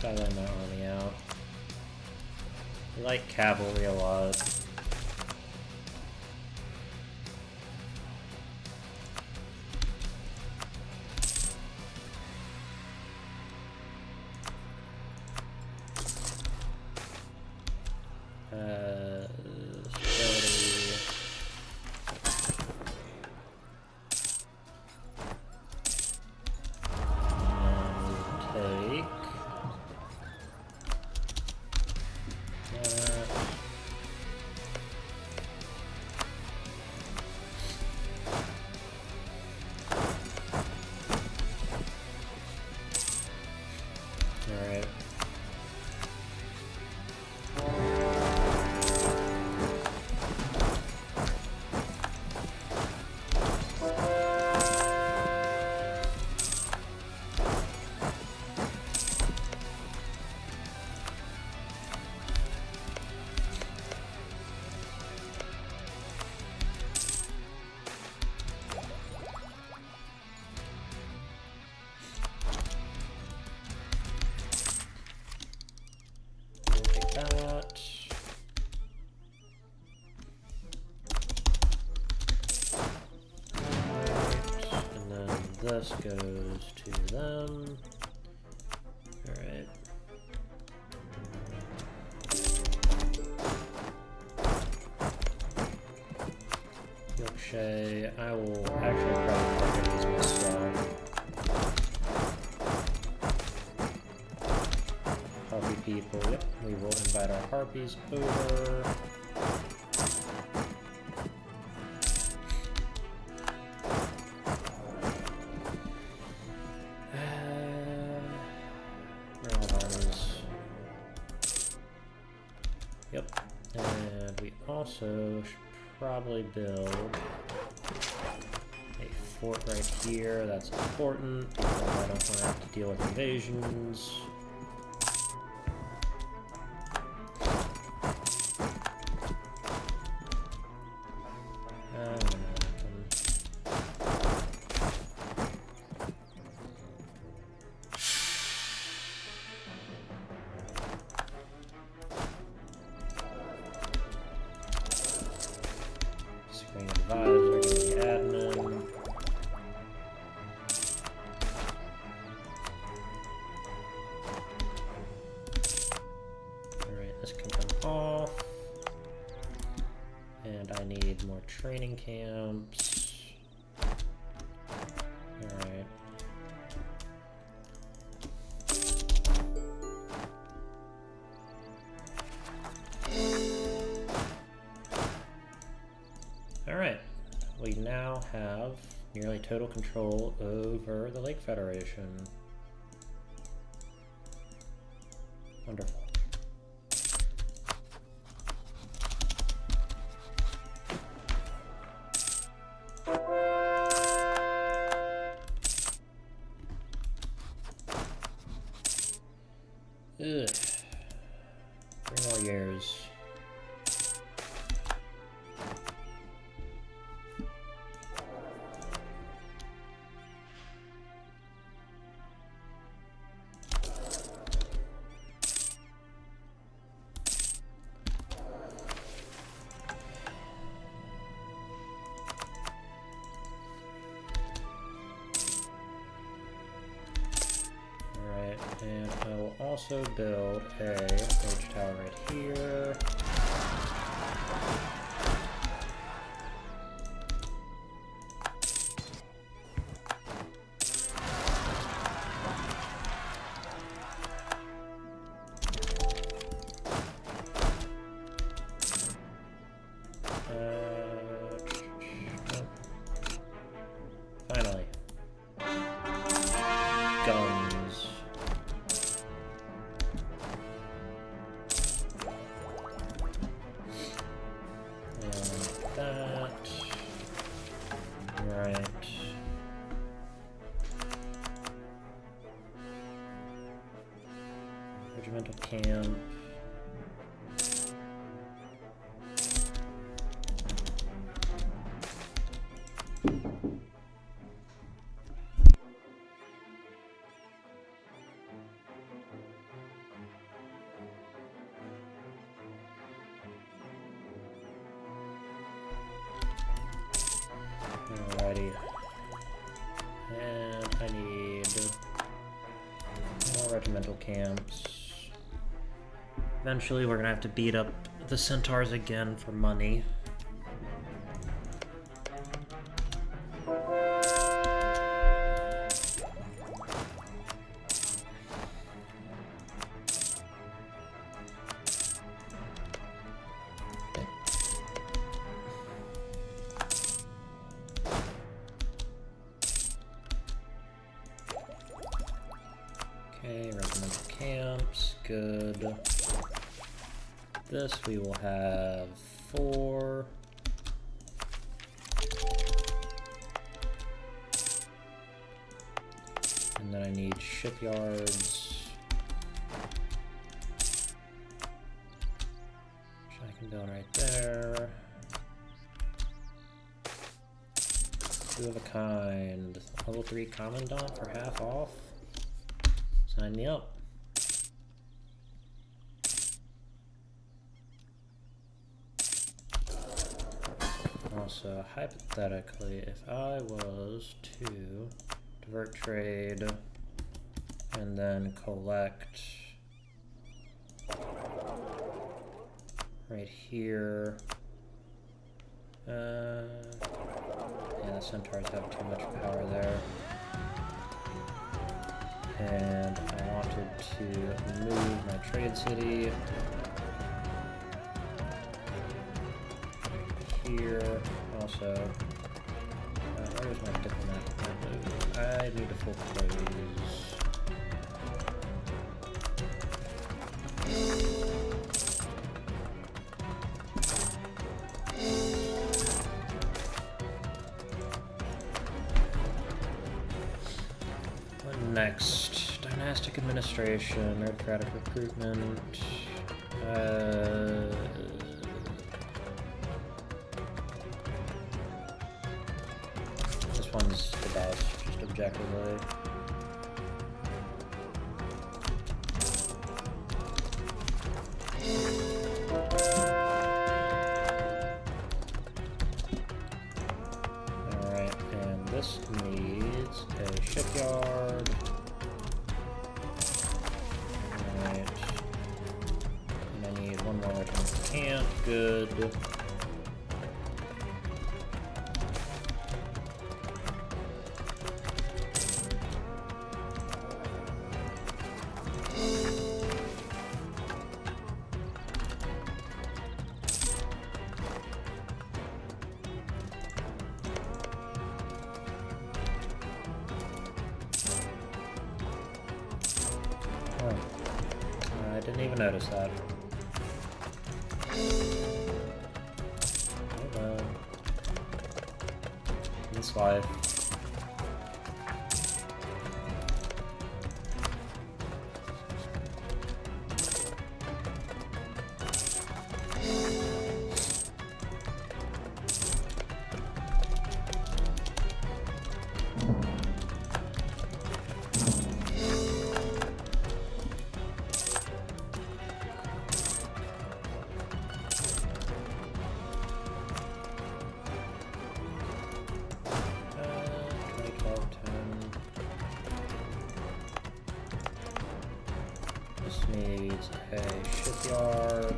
I lay my army out. I like cavalry a lot. Alright. this goes to them. Alright. Yorkshire, I will actually probably target these myself. Harpy people, yep, we will invite our harpies over. Yep, and we also should probably build a fort right here. That's important because I don't want to have to deal with invasions. Advisor, give me admin. Alright, this can come off. And I need more training camps. Alright. Alright, we now have nearly total control over the Lake Federation. Wonderful. Ugh. 3 more years. And I will also build a mage tower right here. Finally. Guns. Regimental camp. Alrighty. And I need more regimental camps. Eventually we're gonna have to beat up the centaurs again for money. Okay, regimental camps, good. This we will have 4. And then I need shipyards, which I can build right there. 2 of a kind. Level 3 commandant for half off. Sign me up. Also, hypothetically, if I was to convert trade, and then collect right here. Yeah, the centaurs have too much power there. And I wanted to move my trade city here. Also, where's my diplomat? I need to full close. What next? Dynastic administration, meritocratic recruitment. This one's the best, just objectively. Alright, and this needs a shipyard. Alright. And I need one more regiment camp. Good. I didn't even notice that. Hold on. It's live. Needs a shipyard.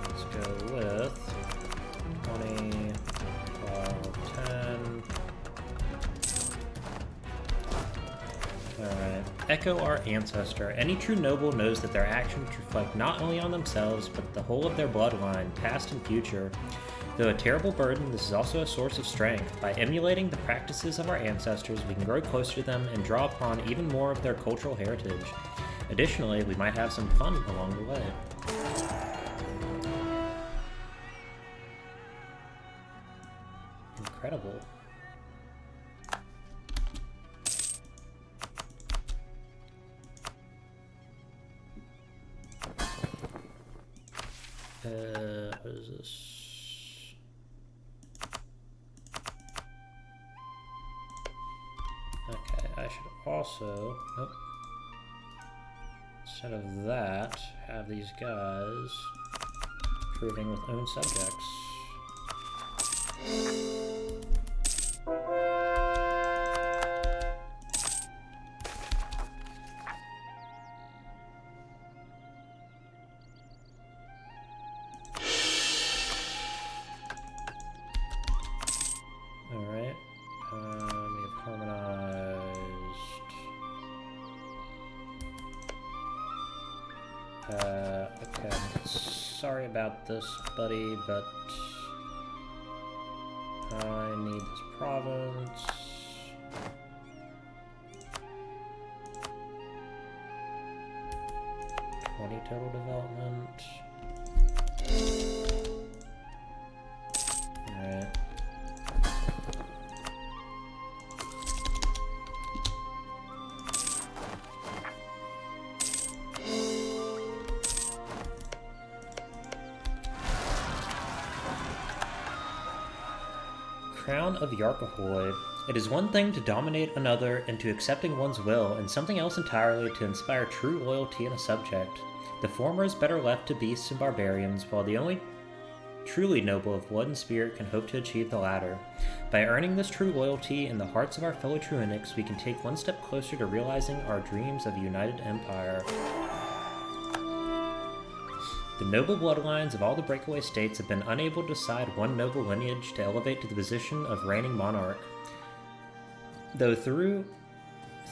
Let's go with 20, 12, 10. Alright. Echo our ancestor. Any true noble knows that their actions reflect not only on themselves, but the whole of their bloodline, past and future. Though a terrible burden, this is also a source of strength. By emulating the practices of our ancestors, we can grow closer to them and draw upon even more of their cultural heritage. Additionally, we might have some fun along the way. Incredible. What is this? Okay, I should also, nope. Instead of that, have these guys proving with own subjects. Alright, we have harmonized. Okay, sorry about this, buddy, but I need this province. Total development. Alright. crown of Yarkahoy. It is one thing to dominate another into accepting one's will, and something else entirely to inspire true loyalty in a subject. The former is better left to beasts and barbarians, while the only truly noble of blood and spirit can hope to achieve the latter. By earning this true loyalty in the hearts of our fellow Truinics, we can take one step closer to realizing our dreams of a united empire. The noble bloodlines of all the breakaway states have been unable to decide one noble lineage to elevate to the position of reigning monarch. Though through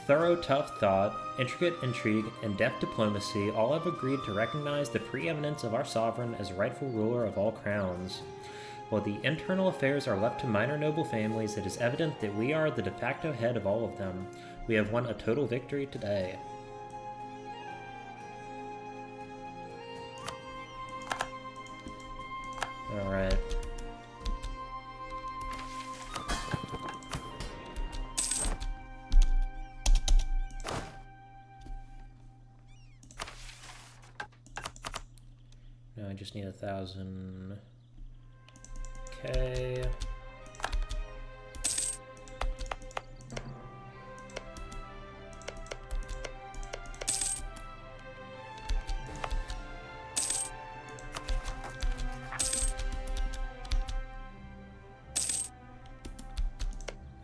thorough tough thought, intricate intrigue, and deft diplomacy, all have agreed to recognize the preeminence of our sovereign as rightful ruler of all crowns. While the internal affairs are left to minor noble families, it is evident that we are the de facto head of all of them. We have won a total victory today. Alright. Now I just need 1,000. Okay.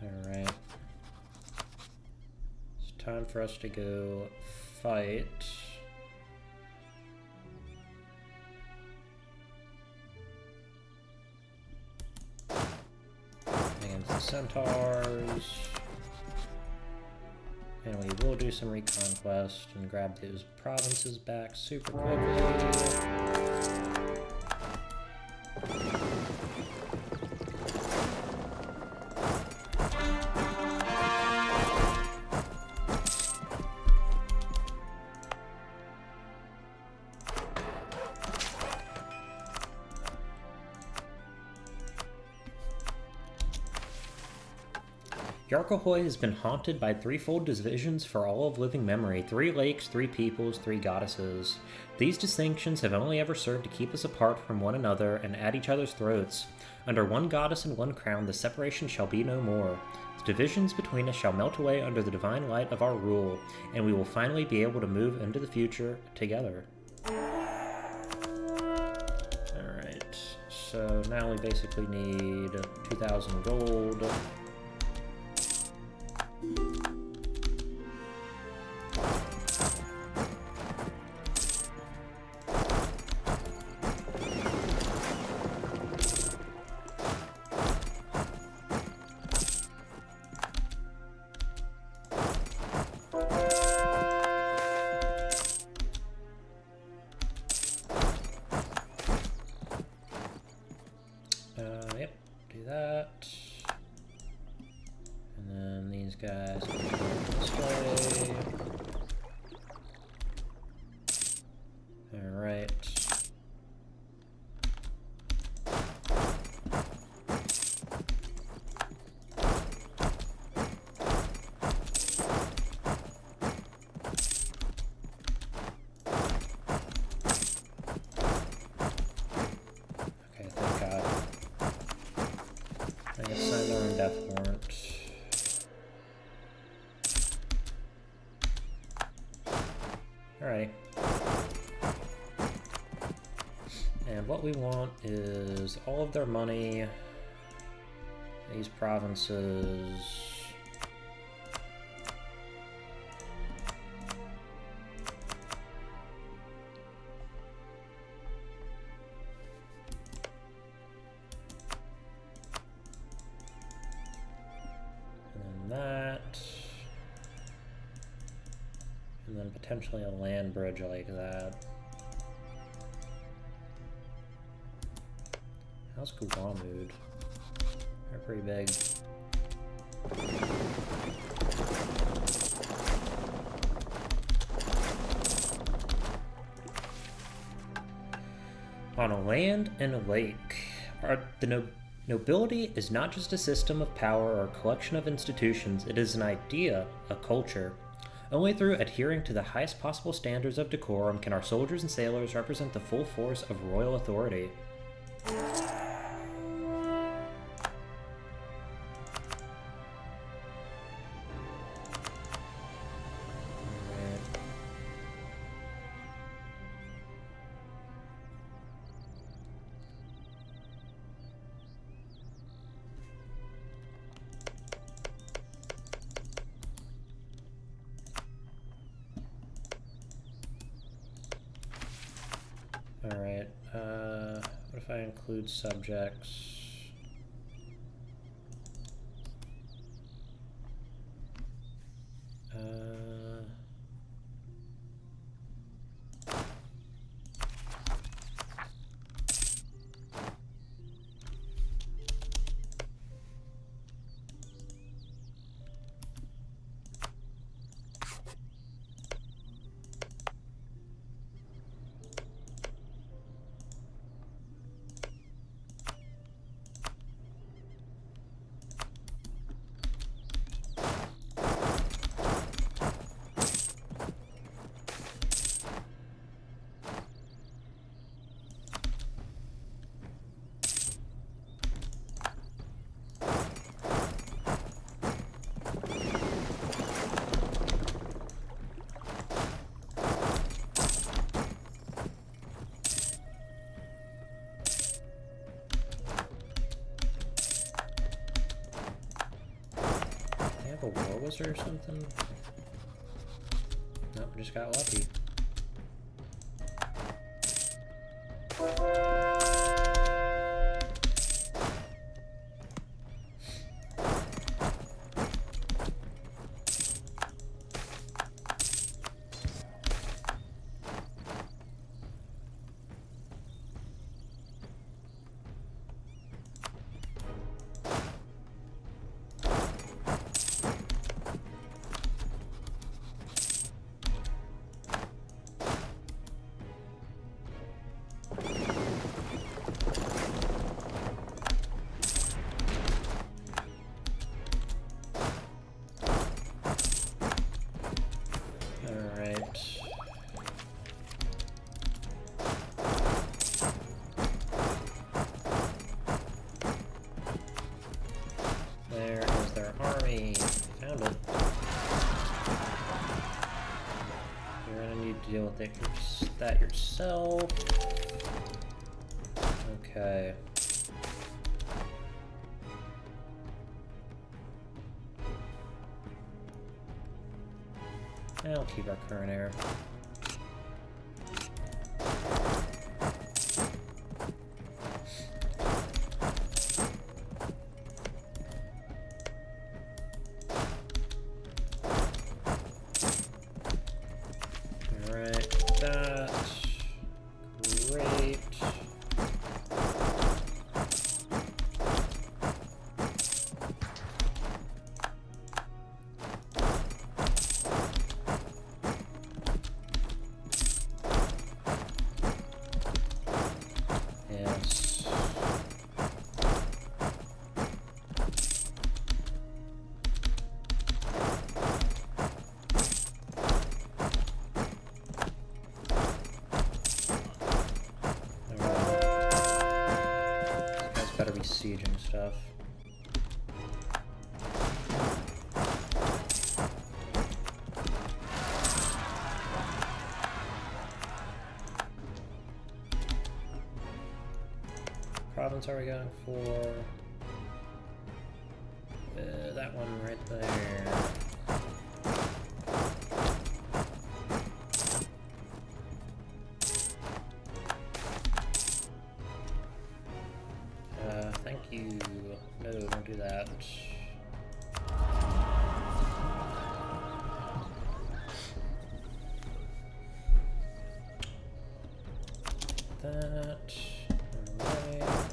Alright. It's time for us to go fight. Centaurs, and we will do some reconquest and grab those provinces back super quickly. Yarkahoy has been haunted by threefold divisions for all of living memory: 3 lakes, 3 peoples, 3 goddesses. These distinctions have only ever served to keep us apart from one another and at each other's throats. Under one goddess and one crown, the separation shall be no more. The divisions between us shall melt away under the divine light of our rule, and we will finally be able to move into the future together. Alright, so now we basically need 2,000 gold. Yep, do that. And then these guys can go this way. Alright. Alrighty. And what we want is all of their money, these provinces. And then that. And then potentially a land bridge like that. How's Guamud? They're pretty big. On a land and a lake, the nobility is not just a system of power or a collection of institutions, it is an idea, a culture. Only through adhering to the highest possible standards of decorum can our soldiers and sailors represent the full force of royal authority. Alright, what if I include subjects? A war wizard or something? Nope, just got lucky. There is their army. Found it. You're gonna need to deal with that yourself. Okay. I'll keep our current air. Better be sieging stuff. Province are we going for? That one right there. Thank you. No, don't do that. That. Alright.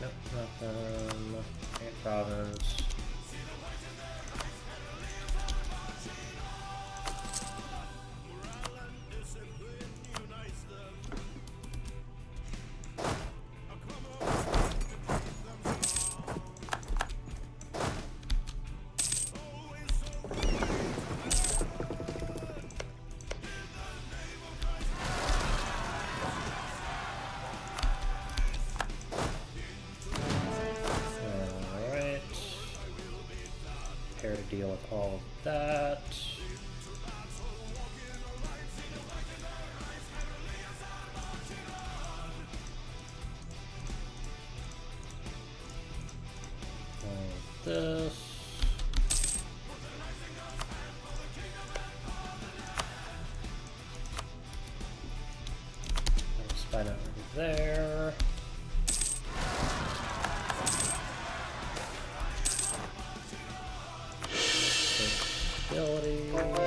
Nope, nothing. Eight province. To deal with all of that. All of this. Spine over there. Ability. Alright.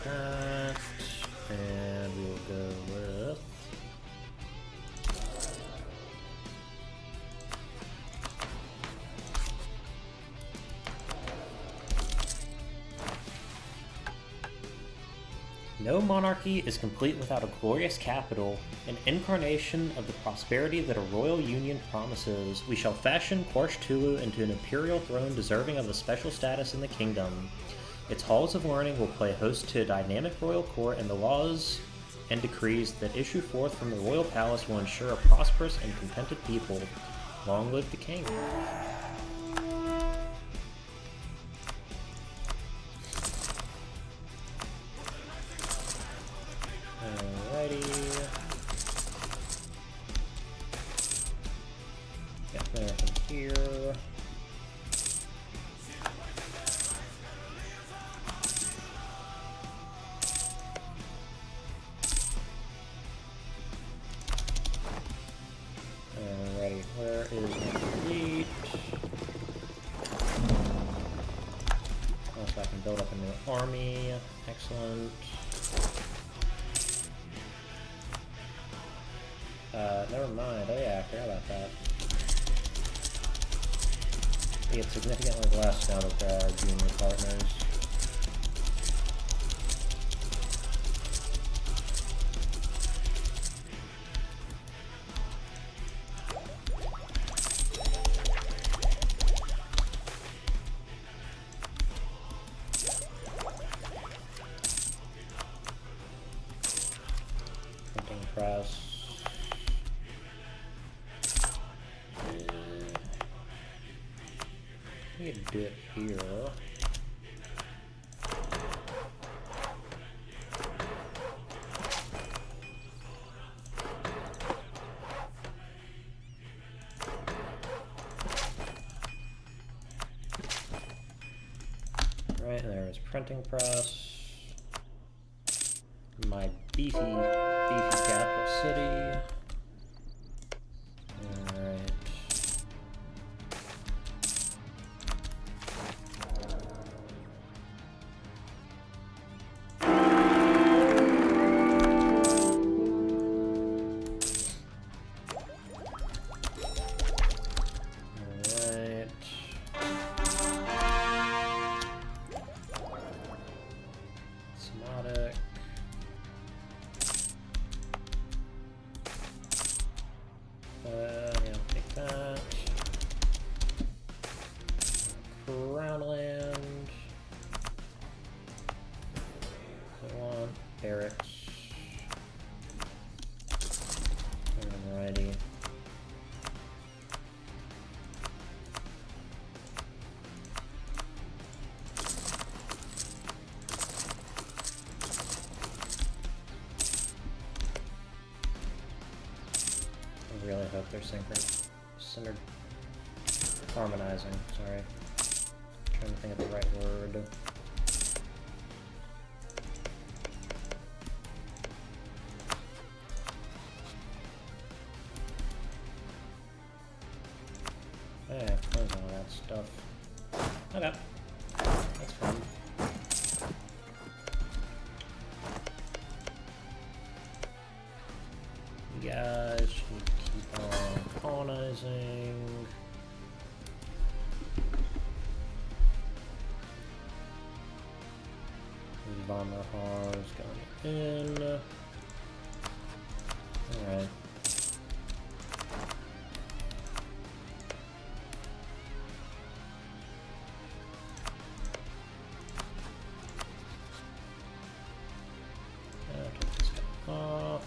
That, and we'll go with no monarchy is complete without a glorious capital, an incarnation of the prosperity that a royal union promises. We shall fashion Korsh Tulu into an imperial throne deserving of a special status in the kingdom. Its halls of learning will play host to a dynamic royal court, and the laws and decrees that issue forth from the royal palace will ensure a prosperous and contented people. Long live the king. Where is my fleet? Also, I can build up a new army. Excellent. Never mind. Oh yeah, I forgot about that. We get significantly less now that there are junior partners. Press. We can do it here. Right, and there is printing press. My beefy capital city. Alright. Alright. Osmotic. really hope they're harmonizing, sorry. Trying to think of the right word. Yeah, close all that stuff. Okay. That's fun. You guys should keep on colonizing. Vandrahar's going in. Alright. Take this guy off.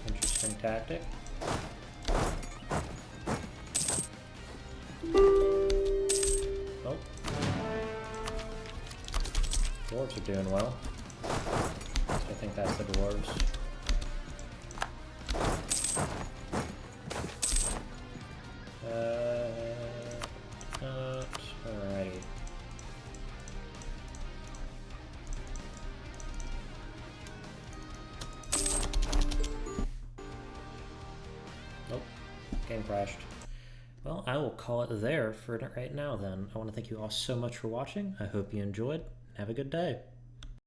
Interesting tactic. Oh. Dwarves are doing well. I think that's the dwarves. Alrighty. Nope. Game crashed. Well, I will call it there for right now then. I want to thank you all so much for watching. I hope you enjoyed. Have a good day.